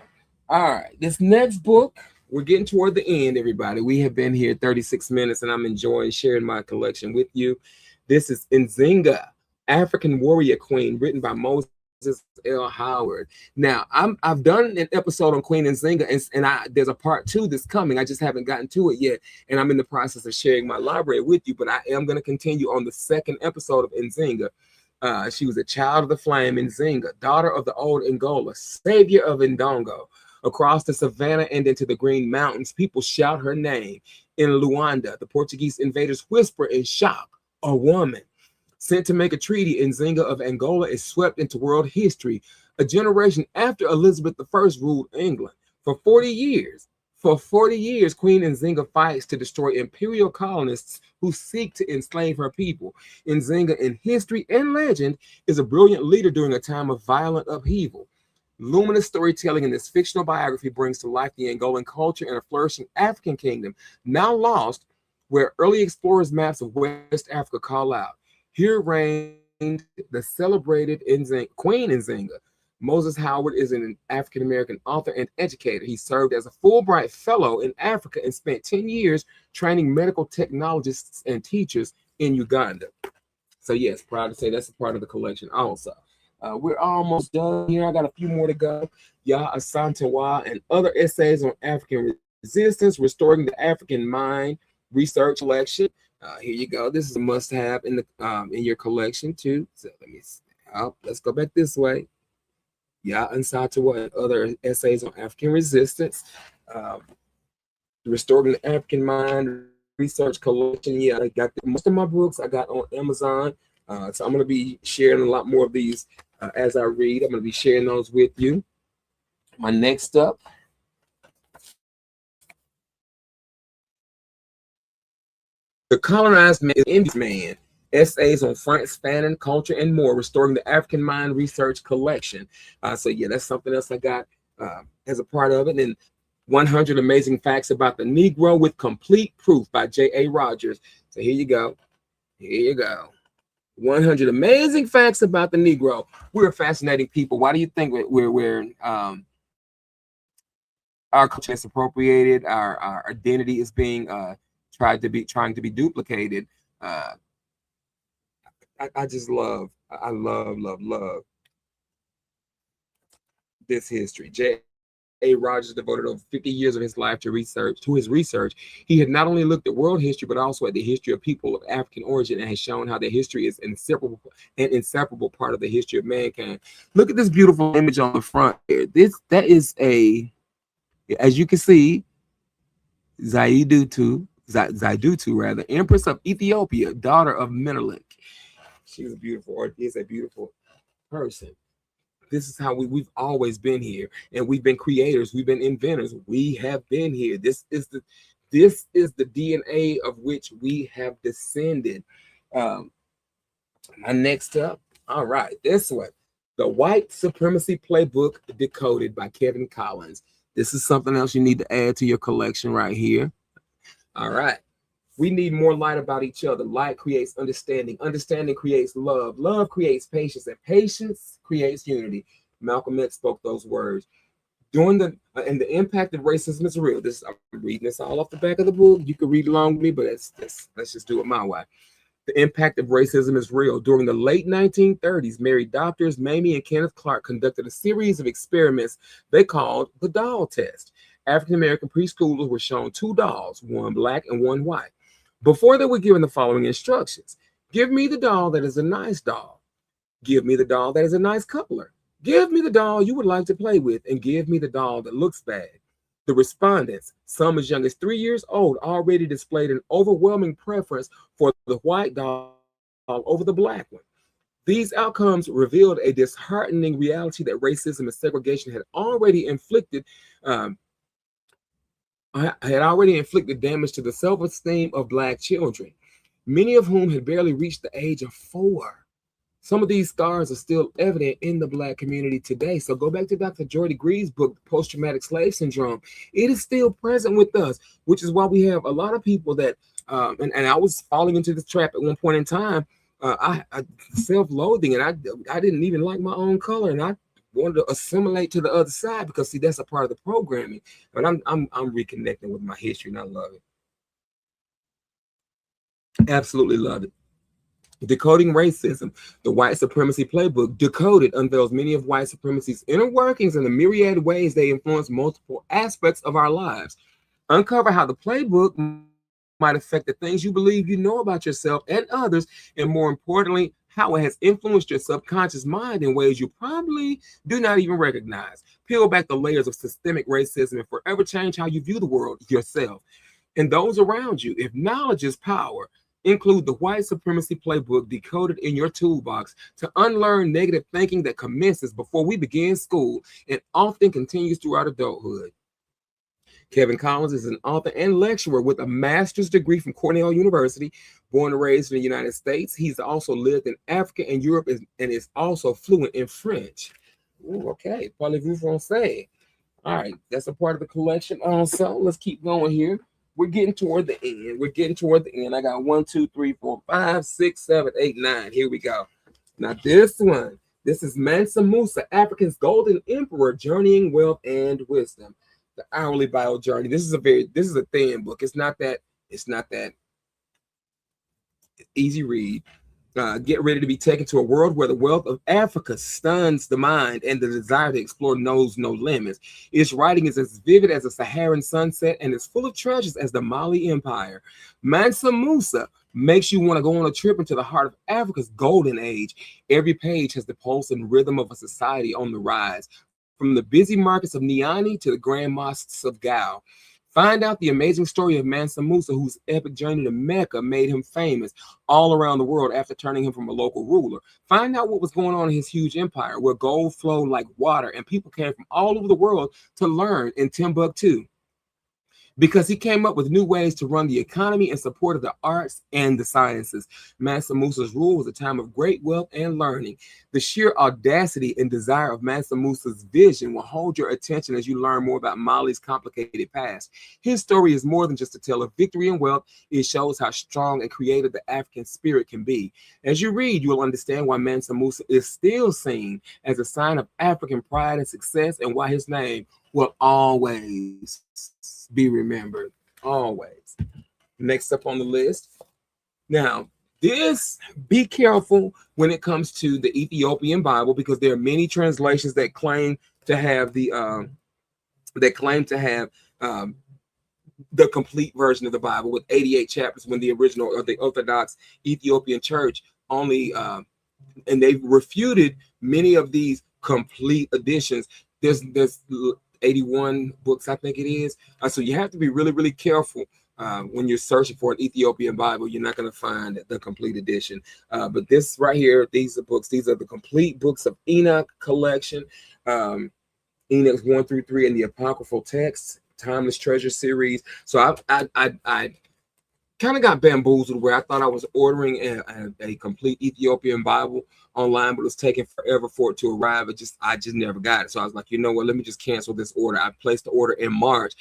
All right, this next book, we're getting toward the end, everybody. We have been here 36 minutes, and I'm enjoying sharing my collection with you. This is Nzinga, African Warrior Queen, written by Moses L. Howard. Now, I've done an episode on Queen Nzinga, and there's a part 2 that's coming. I just haven't gotten to it yet, and I'm in the process of sharing my library with you, but I am going to continue on the second episode of Nzinga. She was a child of the flame, Nzinga, daughter of the old Angola, savior of Ndongo. Across the savannah and into the Green Mountains, people shout her name. In Luanda, the Portuguese invaders whisper in shock, a woman. Sent to make a treaty, Nzinga of Angola is swept into world history a generation after Elizabeth I ruled England. For 40 years, Queen Nzinga fights to destroy imperial colonists who seek to enslave her people. Nzinga, in history and legend, is a brilliant leader during a time of violent upheaval. Luminous storytelling in this fictional biography brings to life the Angolan culture and a flourishing African kingdom, now lost, where early explorers' maps of West Africa call out. Here reigned the celebrated Queen Nzinga. Moses Howard is an African-American author and educator. He served as a Fulbright Fellow in Africa and spent 10 years training medical technologists and teachers in Uganda. So yes, proud to say that's a part of the collection also. We're almost done here. I got a few more to go. Ya Asantewa and other essays on African resistance, restoring the African mind research collection. Here you go. This is a must-have in your collection too. So let me see. Let's go back this way. Ya Asantewa and other essays on African resistance, restoring the African mind research collection. Yeah, I got most of my books I got on Amazon. So I'm going to be sharing a lot more of these as I read. I'm going to be sharing those with you. My next up, The Colonized Man, Indian Man, Essays on France, Fanon, Culture, and More, Restoring the African Mind Research Collection. So yeah, that's something else I got as a part of it. And 100 Amazing Facts About the Negro with Complete Proof by J.A. Rogers. So here you go. Here you go. 100 amazing facts about the Negro. We're a fascinating people. Why do you think we're our culture is appropriated? Our identity is being trying to be duplicated. I just love this history. J.A. Rogers devoted over 50 years of his life to his research. He had not only looked at world history, but also at the history of people of African origin, and has shown how their history is an inseparable part of the history of mankind. Look at this beautiful image on the front here. That is as you can see, Zaidutu, Empress of Ethiopia, daughter of Menelik. She was a beautiful person. This is how we've always been here, and we've been creators, we've been inventors, we have been here. This is the DNA of which we have descended. My next up, all right, this one, The White Supremacy Playbook Decoded by Kevin Collins. This is something else you need to add to your collection right here. All right. We need more light about each other. Light creates understanding. Understanding creates love. Love creates patience, and patience creates unity. Malcolm X spoke those words. During the and the impact of racism is real. This I'm reading this all off the back of the book. You can read along with me, but let's just do it my way. The impact of racism is real. During the late 1930s, married doctors Mamie and Kenneth Clark conducted a series of experiments they called the doll test. African American preschoolers were shown two dolls, one black and one white. Before they were given the following instructions: give me the doll that is a nice doll. Give me the doll that is a nice coupler. Give me the doll you would like to play with, and give me the doll that looks bad. The respondents, some as young as 3 years old, already displayed an overwhelming preference for the white doll over the black one. These outcomes revealed a disheartening reality that racism and segregation um, had already inflicted damage to the self-esteem of black children, many of whom had barely reached the age of 4. Some of these scars are still evident in the black community today. So go back to Dr. Jordy Greaves' book, Post-Traumatic Slave Syndrome. It is still present with us, which is why we have a lot of people that, and I was falling into this trap at one point in time. I self-loathing, and I didn't even like my own color, and I wanted to assimilate to the other side because see that's a part of the programming. But I'm reconnecting with my history, and I love it. Absolutely love it. Decoding Racism, the White Supremacy Playbook, Decoded, unveils many of white supremacy's inner workings and the myriad ways they influence multiple aspects of our lives. Uncover how the playbook might affect the things you believe you know about yourself and others, and more importantly, how it has influenced your subconscious mind in ways you probably do not even recognize. Peel back the layers of systemic racism and forever change how you view the world, yourself, and those around you. If knowledge is power, include the White Supremacy Playbook Decoded in your toolbox to unlearn negative thinking that commences before we begin school and often continues throughout adulthood. Kevin Collins is an author and lecturer with a master's degree from Cornell University, born and raised in the United States. He's also lived in Africa and Europe and is also fluent in French. Ooh, okay, parlez-vous français? All right, that's a part of the collection also. Let's keep going here. We're getting toward the end. We're getting toward the end. I got 1, 2, 3, 4, 5, 6, 7, 8, 9. Here we go. Now this one, this is Mansa Musa, Africa's Golden Emperor, Journeying Wealth and Wisdom. The Hourly Bio Journey. This is a thin book. It's not that easy read. Get ready to be taken to a world where the wealth of Africa stuns the mind and the desire to explore knows no limits. Its writing is as vivid as a Saharan sunset and as full of treasures as the Mali Empire. Mansa Musa makes you want to go on a trip into the heart of Africa's golden age. Every page has the pulse and rhythm of a society on the rise, from the busy markets of Niani to the grand mosques of Gao. Find out the amazing story of Mansa Musa, whose epic journey to Mecca made him famous all around the world after turning him from a local ruler. Find out what was going on in his huge empire, where gold flowed like water and people came from all over the world to learn in Timbuktu, because he came up with new ways to run the economy in support of the arts and the sciences. Mansa Musa's rule was a time of great wealth and learning. The sheer audacity and desire of Mansa Musa's vision will hold your attention as you learn more about Mali's complicated past. His story is more than just a tale of victory and wealth. It shows how strong and creative the African spirit can be. As you read, you will understand why Mansa Musa is still seen as a sign of African pride and success, and why his name will always be remembered. Always. Next up on the list. Now, be careful when it comes to the Ethiopian Bible, because there are many translations that claim to have the complete version of the Bible with 88 chapters, when the original or the Orthodox Ethiopian Church only and they've refuted many of these complete editions. There's 81 books, I think it is. So you have to be really, really careful when you're searching for an Ethiopian Bible. You're not going to find the complete edition. But this right here, these are books. These are the complete books of Enoch collection. Enoch 1 through 3 in the Apocryphal Texts, Timeless Treasure series. So I kind of got bamboozled where I thought I was ordering a complete Ethiopian Bible online, but it was taking forever for it to arrive. I just never got it. So I was like, you know what? Let me just cancel this order. I placed the order in March.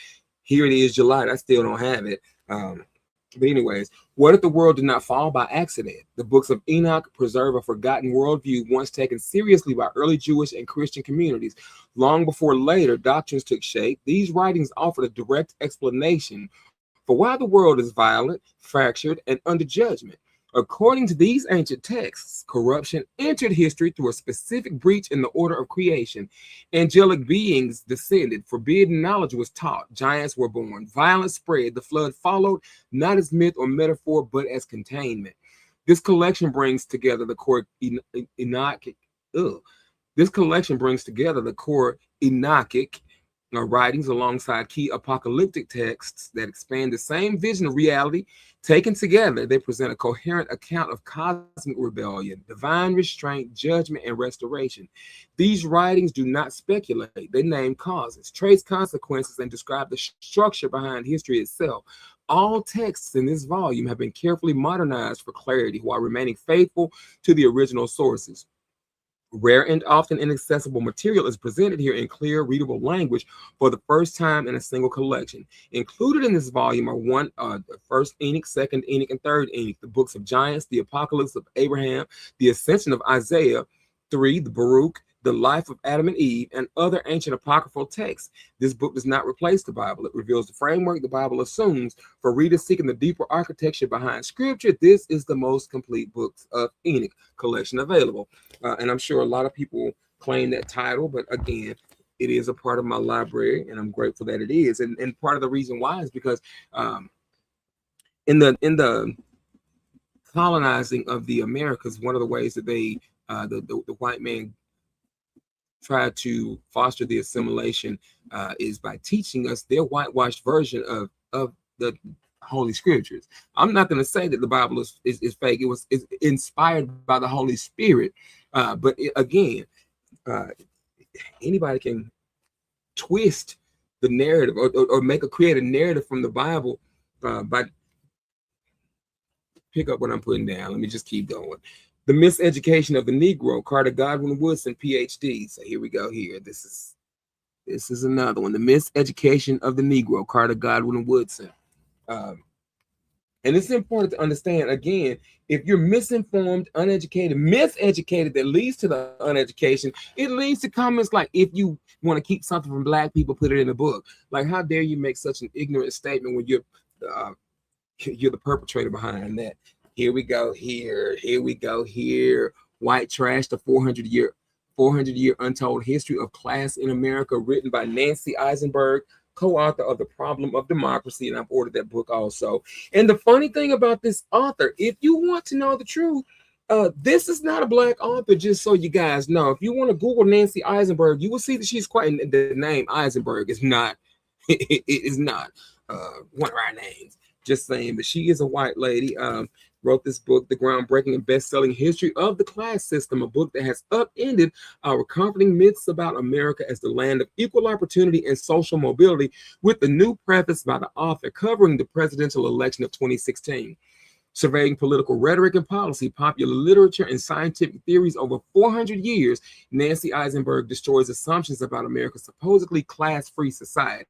Here it is, July. I still don't have it. But anyways, what if the world did not fall by accident? The books of Enoch preserve a forgotten worldview once taken seriously by early Jewish and Christian communities. Long before later doctrines took shape, these writings offered a direct explanation for why the world is violent, fractured, and under judgment. According to these ancient texts, corruption entered history through a specific breach in the order of creation. Angelic beings descended, forbidden knowledge was taught, giants were born, violence spread, the flood followed, not as myth or metaphor, but as containment. This collection brings together the core Enochic. This collection brings together the core Enochic writings alongside key apocalyptic texts that expand the same vision of reality. Taken together, they present a coherent account of cosmic rebellion, divine restraint, judgment, and restoration. These writings do not speculate. They name causes, trace consequences, and describe the structure behind history itself. All texts in this volume have been carefully modernized for clarity while remaining faithful to the original sources. Rare and often inaccessible material is presented here in clear, readable language for the first time in a single collection. Included in this volume are the first Enoch, second Enoch, and third Enoch, the books of giants, the apocalypse of Abraham, the ascension of Isaiah, 3, the Baruch, the life of Adam and Eve, and other ancient apocryphal texts. This book does not replace the Bible. It reveals the framework the Bible assumes. For readers seeking the deeper architecture behind Scripture, this is the most complete books of Enoch collection available. And I'm sure a lot of people claim that title, but again, it is a part of my library, and I'm grateful that it is. And part of the reason why is because in the colonizing of the Americas, one of the ways that they the white man try to foster the assimilation is by teaching us their whitewashed version of the Holy Scriptures. I'm not going to say that the Bible is fake. It's inspired by the Holy Spirit, but again, anybody can twist the narrative or create a narrative from the Bible by pick up what I'm putting down. Let me just keep going. The Miseducation of the Negro, Carter Godwin Woodson, PhD. So here we go. Here, this is another one. The Miseducation of the Negro, Carter Godwin Woodson. And it's important to understand, again, if you're misinformed, uneducated, miseducated, that leads to the uneducation, it leads to comments like, if you want to keep something from Black people, put it in a book. Like, how dare you make such an ignorant statement when you're the perpetrator behind that? Here we go here. Here we go here. White Trash, the 400-year untold history of class in America, written by Nancy Eisenberg, co-author of The Problem of Democracy, and I've ordered that book also. And the funny thing about this author, if you want to know the truth, this is not a Black author, just so you guys know. If you want to Google Nancy Eisenberg, you will see that she's quite, the name Eisenberg is not, it is not one of our names. Just saying, but she is a white lady. Wrote this book, The Groundbreaking and Best-Selling History of the Class System, a book that has upended our comforting myths about America as the land of equal opportunity and social mobility, with the new preface by the author covering the presidential election of 2016. Surveying political rhetoric and policy, popular literature, and scientific theories over 400 years, Nancy Eisenberg destroys assumptions about America's supposedly class-free society,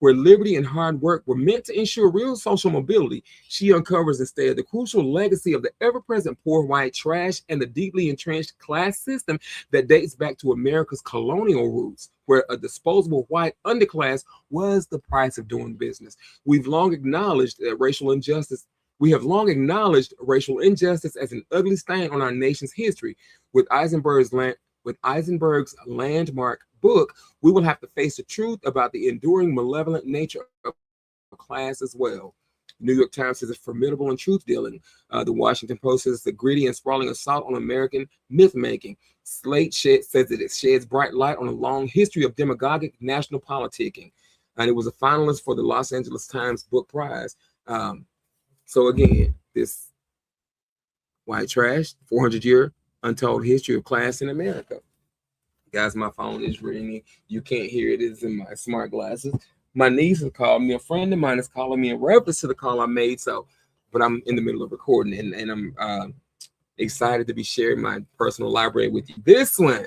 where liberty and hard work were meant to ensure real social mobility. She uncovers instead the crucial legacy of the ever-present poor white trash and the deeply entrenched class system that dates back to America's colonial roots, where a disposable white underclass was the price of doing business. We have long acknowledged racial injustice as an ugly stain on our nation's history. With Eisenberg's landmark book, we will have to face the truth about the enduring malevolent nature of class as well. New York Times says it's formidable in truth dealing. The Washington Post says it's a gritty and sprawling assault on American myth making. Slate says that it sheds bright light on a long history of demagogic national politicking. And it was a finalist for the Los Angeles Times Book Prize. So again, this White Trash, 400-year untold history of class in America. Guys, my phone is ringing. You can't hear it. It's in my smart glasses. My niece has called me. A friend of mine is calling me in reference to the call I made. So, but I'm in the middle of recording, and I'm excited to be sharing my personal library with you. This one,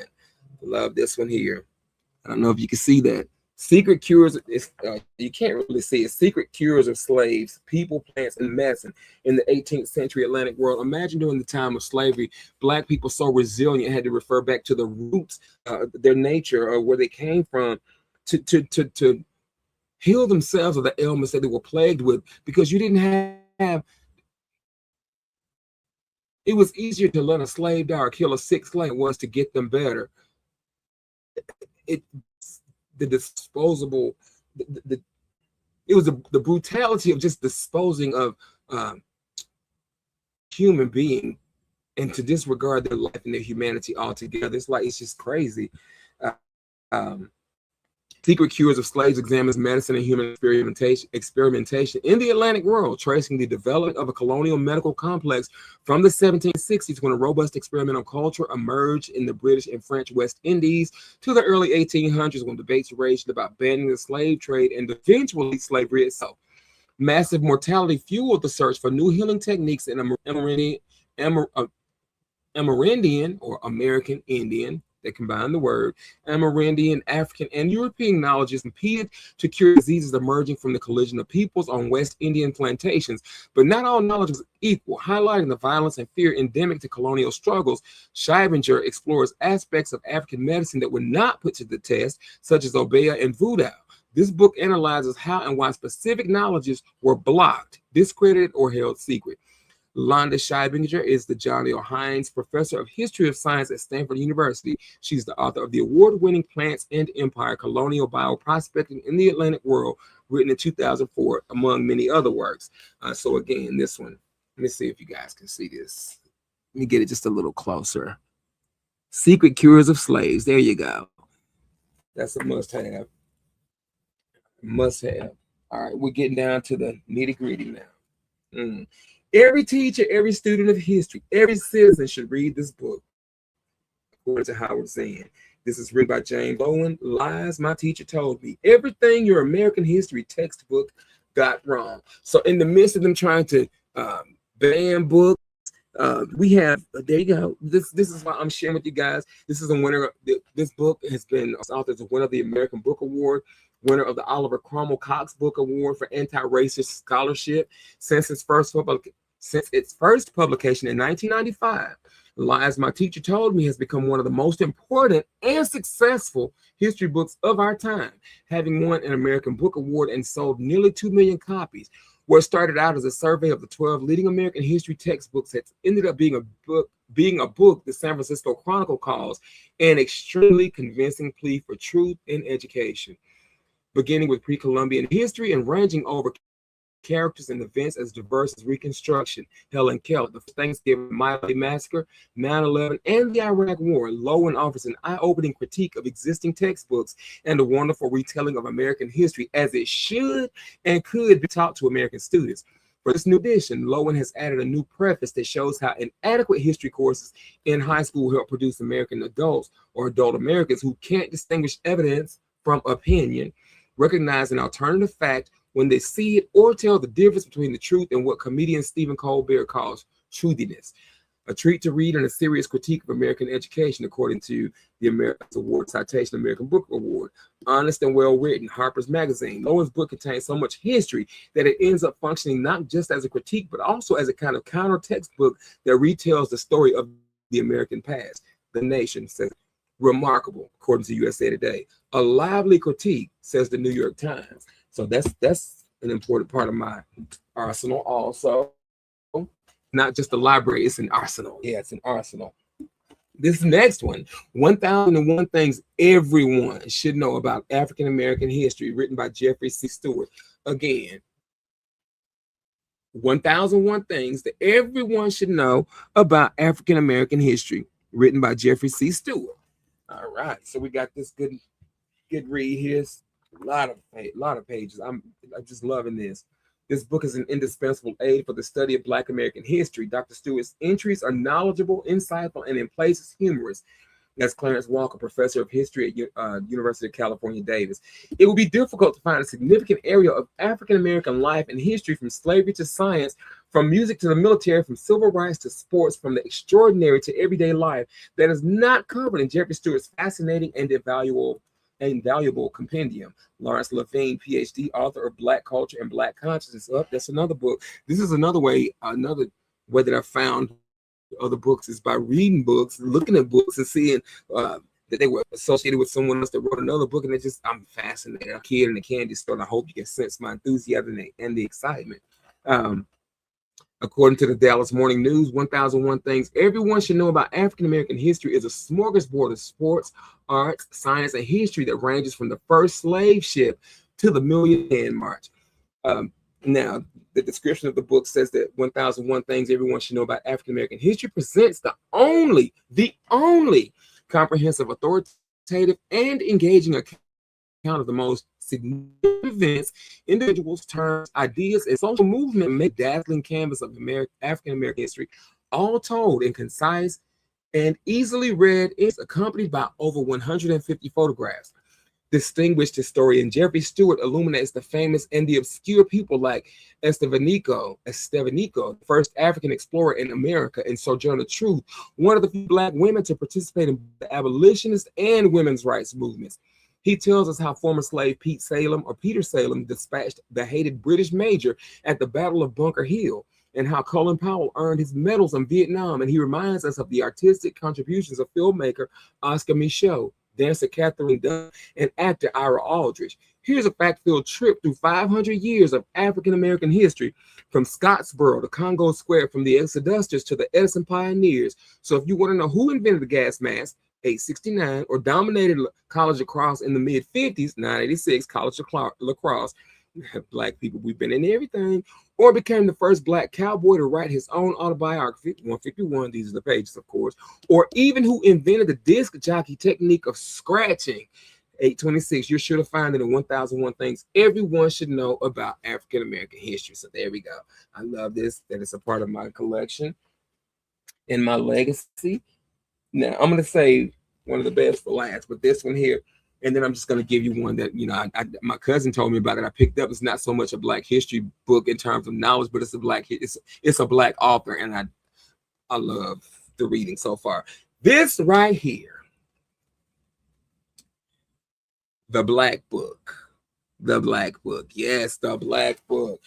love this one here. I don't know if you can see that. Secret cures, you can't really see it. Secret cures of slaves, people, plants, and medicine in the 18th century Atlantic world. Imagine during the time of slavery, Black people so resilient had to refer back to the roots, their nature, or where they came from, to heal themselves of the ailments that they were plagued with, because you didn't have. It was easier to let a slave die or kill a sick slave than it was to get them better. It the disposable the it was the brutality of just disposing of human being and to disregard their life and their humanity altogether. It's just crazy. um, Secret Cures of Slaves examines medicine and human experimentation in the Atlantic world, tracing the development of a colonial medical complex from the 1760s, when a robust experimental culture emerged in the British and French West Indies, to the early 1800s, when debates raged about banning the slave trade and eventually slavery itself. Massive mortality fueled the search for new healing techniques in Amerindian or American Indian, they combine the word, Amerindian, African, and European knowledges competed to cure diseases emerging from the collision of peoples on West Indian plantations. But not all knowledge was equal. Highlighting the violence and fear endemic to colonial struggles, Scheibinger explores aspects of African medicine that were not put to the test, such as Obeah and Voodoo. This book analyzes how and why specific knowledges were blocked, discredited, or held secret. Londa Scheibinger is the John L. Hines Professor of History of Science at Stanford University. She's the author of the award-winning Plants and Empire, Colonial Bioprospecting in the Atlantic World, written in 2004, among many other works. So again, this one, let me see if you guys can see this. Let me get it just a little closer. Secret Cures of Slaves. There you go. That's a must-have. Must-have. All right, we're getting down to the nitty-gritty now. Every teacher, every student of history, every citizen should read this book, according to Howard Zinn. This is written by James Owen. Lies My Teacher Told Me. Everything your American history textbook got wrong. So in the midst of them trying to ban books, we have, there you go. This is why I'm sharing with you guys. This is a winner. This book has been authored as a winner of the American Book Award, winner of the Oliver Cromwell Cox Book Award for Anti-Racist Scholarship since its first publication in 1995. Lies My Teacher Told Me has become one of the most important and successful history books of our time, having won an American Book Award and sold nearly 2 million copies. Where it started out as a survey of the 12 leading American history textbooks, has ended up being a book the San Francisco Chronicle calls an extremely convincing plea for truth in education. Beginning with pre-Columbian history and ranging over characters and events as diverse as Reconstruction, Helen Keller, the Thanksgiving Miley Massacre, 9/11, and the Iraq War, Lowen offers an eye-opening critique of existing textbooks and a wonderful retelling of American history as it should and could be taught to American students. For this new edition, Lowen has added a new preface that shows how inadequate history courses in high school help produce American adults or adult Americans who can't distinguish evidence from opinion, recognize an alternative fact when they see it, or tell the difference between the truth and what comedian Stephen Colbert calls truthiness. A treat to read and a serious critique of American education, according to the America's Award Citation American Book Award. Honest and well written, Harper's Magazine. Lowen's book contains so much history that it ends up functioning not just as a critique, but also as a kind of counter textbook that retells the story of the American past. The Nation says, remarkable, according to USA Today. A lively critique, says the New York Times. So that's an important part of my arsenal also. Not just a library, it's an arsenal. Yeah, it's an arsenal. This next one, 1001 Things Everyone Should Know About African American History, written by Jeffrey C. Stewart. Again, 1001 Things That Everyone Should Know About African American History, written by Jeffrey C. Stewart. All right, so we got this good read here. A lot of pages. I'm just loving this. This book is an indispensable aid for the study of Black American history. Dr. Stewart's entries are knowledgeable, insightful, and in places humorous. That's Clarence Walker, professor of history at University of California, Davis. It would be difficult to find a significant area of African American life and history, from slavery to science, from music to the military, from civil rights to sports, from the extraordinary to everyday life, that is not covered in Jeffrey Stewart's fascinating and invaluable compendium. Lawrence Levine, PhD, author of Black Culture and Black Consciousness. That's another book. This is another way that I found other books is by reading books, looking at books, and seeing that they were associated with someone else that wrote another book. And I'm fascinated. I'm a kid in the candy store, and I hope you can sense my enthusiasm and the excitement. According to the Dallas Morning News, 1001 Things Everyone Should Know About African American History is a smorgasbord of sports, arts, science, and history that ranges from the first slave ship to the Million Man March. Now, the description of the book says that 1001 Things Everyone Should Know About African American History presents the only comprehensive, authoritative, and engaging account of the most significant events, individuals, terms, ideas, and social movement make dazzling canvas of African American history, all told in concise and easily read. It's accompanied by over 150 photographs. Distinguished historian Jeffrey Stewart illuminates the famous and the obscure people like Estevanico, the first African explorer in America, and Sojourner Truth, one of the few Black women to participate in the abolitionist and women's rights movements. He tells us how former slave Peter Salem dispatched the hated British major at the Battle of Bunker Hill, and how Colin Powell earned his medals in Vietnam. And he reminds us of the artistic contributions of filmmaker Oscar Micheaux, dancer Catherine Dunn, and actor Ira Aldridge. Here's a fact-filled trip through 500 years of African-American history, from Scottsboro to Congo Square, from the Exodusters to the Edison pioneers. So if you want to know who invented the gas mask, 869, or dominated college lacrosse in the mid-50s, 986, college lacrosse, Black people, we've been in everything, or became the first Black cowboy to write his own autobiography, 151, these are the pages, of course, or even who invented the disc jockey technique of scratching, 826, you're sure to find it in 1001 Things Everyone Should Know About African American History. So there we go. I love this, that it's a part of my collection and my legacy. Now, I'm going to say one of the best for last, but this one here, and then I'm just going to give you one that, my cousin told me about it. I picked up. It's not so much a Black history book in terms of knowledge, but it's a Black author, and I love the reading so far. This right here, The Black Book. The Black Book. Yes, The Black Book.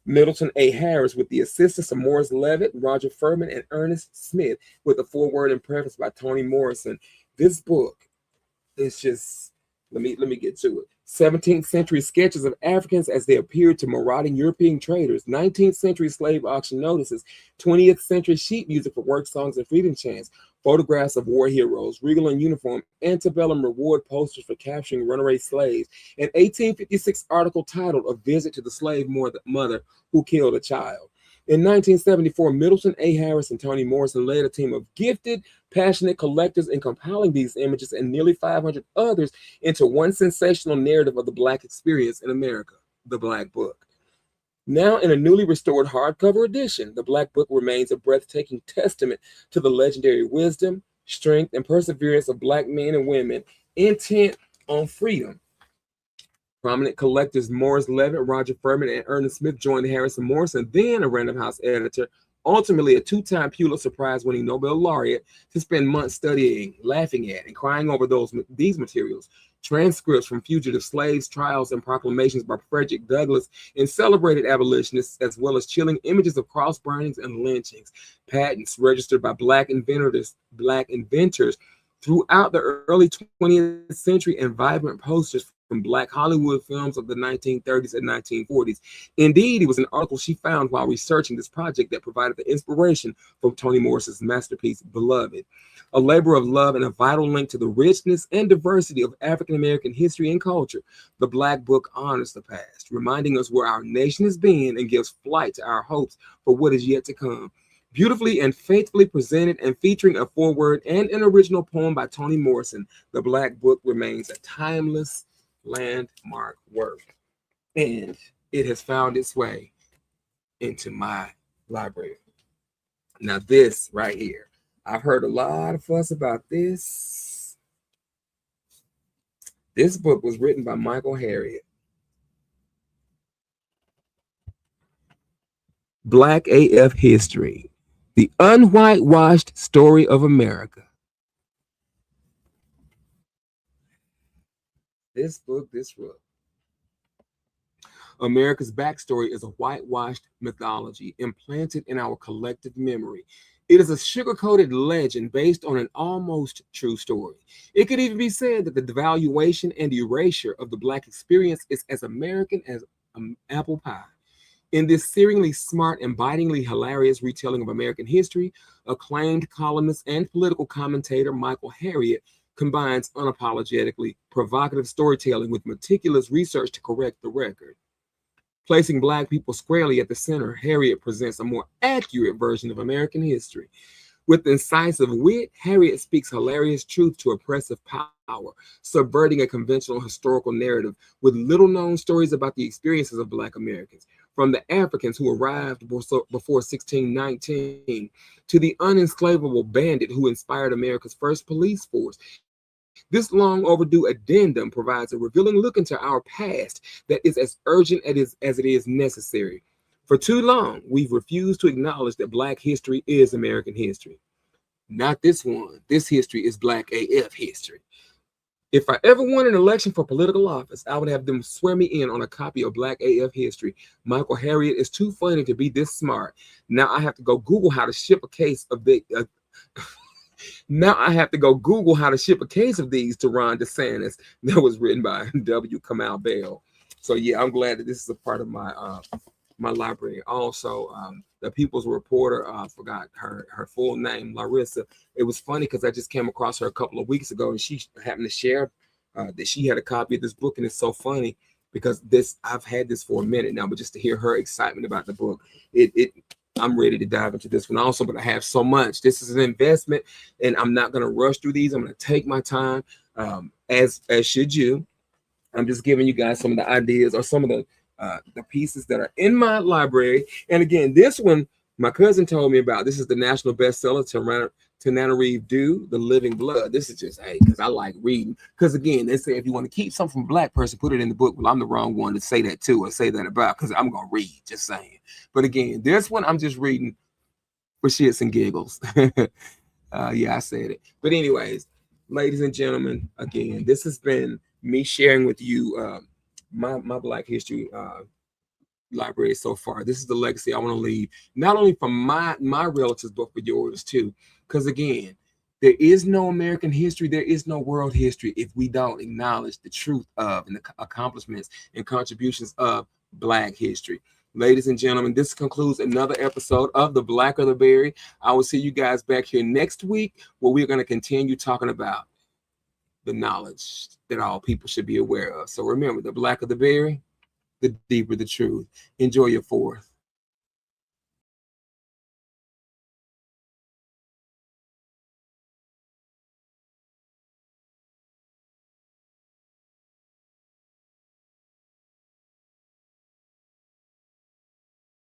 Middleton A. Harris, with the assistance of Morris Levitt, Roger Furman, and Ernest Smith, with a foreword and preface by Toni Morrison. This book is just, let me get to it. 17th century sketches of Africans as they appeared to marauding European traders, 19th century slave auction notices, 20th century sheet music for work songs and freedom chants, photographs of war heroes, regal in uniform, antebellum reward posters for capturing runaway slaves, an 1856 article titled A Visit to the Slave Mother Who Killed a Child. In 1974, Middleton A. Harris and Toni Morrison led a team of gifted, passionate collectors in compiling these images and nearly 500 others into one sensational narrative of the Black experience in America, The Black Book. Now in a newly restored hardcover edition, The Black Book remains a breathtaking testament to the legendary wisdom, strength, and perseverance of Black men and women intent on freedom. Prominent collectors Morris Levitt, Roger Furman, and Ernest Smith joined Harris and Morrison, then a Random House editor, ultimately a two-time Pulitzer Prize-winning Nobel laureate, to spend months studying, laughing at, and crying over these materials. Transcripts from fugitive slaves, trials, and proclamations by Frederick Douglass and celebrated abolitionists, as well as chilling images of cross burnings and lynchings. Patents registered by Black inventors throughout the early 20th century, and vibrant posters from Black Hollywood films of the 1930s and 1940s. Indeed, it was an article she found while researching this project that provided the inspiration for Toni Morrison's masterpiece, Beloved. A labor of love and a vital link to the richness and diversity of African American history and culture, The Black Book honors the past, reminding us where our nation has been and gives flight to our hopes for what is yet to come. Beautifully and faithfully presented and featuring a foreword and an original poem by Toni Morrison, The Black Book remains a timeless landmark work, and it has found its way into my library. Now this right here, I've heard a lot of fuss about this. This book was written by Michael Harriot. Black AF History, the unwhitewashed story of America. This book. America's backstory is a whitewashed mythology implanted in our collective memory. It is a sugar-coated legend based on an almost true story. It could even be said that the devaluation and erasure of the Black experience is as American as apple pie. In this searingly smart and bitingly hilarious retelling of American history, acclaimed columnist and political commentator Michael Harriot combines unapologetically provocative storytelling with meticulous research to correct the record. Placing Black people squarely at the center, Harriet presents a more accurate version of American history. With incisive wit, Harriet speaks hilarious truth to oppressive power, subverting a conventional historical narrative with little-known stories about the experiences of Black Americans, from the Africans who arrived before 1619 to the unenslavable bandit who inspired America's first police force. This long overdue addendum provides a revealing look into our past that is as urgent as it is necessary. For too long, we've refused to acknowledge that Black history is American history. Not this one. This history is Black AF history. If I ever won an election for political office, I would have them swear me in on a copy of Black AF history. Michael Harriot is too funny to be this smart. Now I have to go Google how to ship a case of the. Now I have to go Google how to ship a case of these to Ron DeSantis. That was written by W. Kamau Bell. So yeah, I'm glad that this is a part of my my library. Also, the People's Reporter, forgot her full name, Larissa. It was funny because I just came across her a couple of weeks ago, and she happened to share that she had a copy of this book, and it's so funny because I've had this for a minute now, but just to hear her excitement about the book, I'm ready to dive into this one also, but I have so much. This is an investment, and I'm not going to rush through these. I'm going to take my time, as should you. I'm just giving you guys some of the ideas or some of the pieces that are in my library. And again, this one, my cousin told me about. This is the national bestseller, Tananarive Due, The Living Blood. This is just, hey, because I like reading. Because again, they say if you want to keep something from a Black person, put it in the book. Well, I'm the wrong one to say that to or say that about, because I'm going to read, just saying. But again, this one I'm just reading for shits and giggles. Yeah, I said it. But anyways, ladies and gentlemen, again, this has been me sharing with you my Black history library so far. This is the legacy I want to leave, not only for my relatives, but for yours too. Because again, there is no American history, there is no world history if we don't acknowledge the truth of and the accomplishments and contributions of Black history. Ladies and gentlemen, this concludes another episode of The Black or the Berry. I will see you guys back here next week, where we're going to continue talking about the knowledge that all people should be aware of. So remember, the blacker the berry, the deeper the truth. Enjoy your fourth.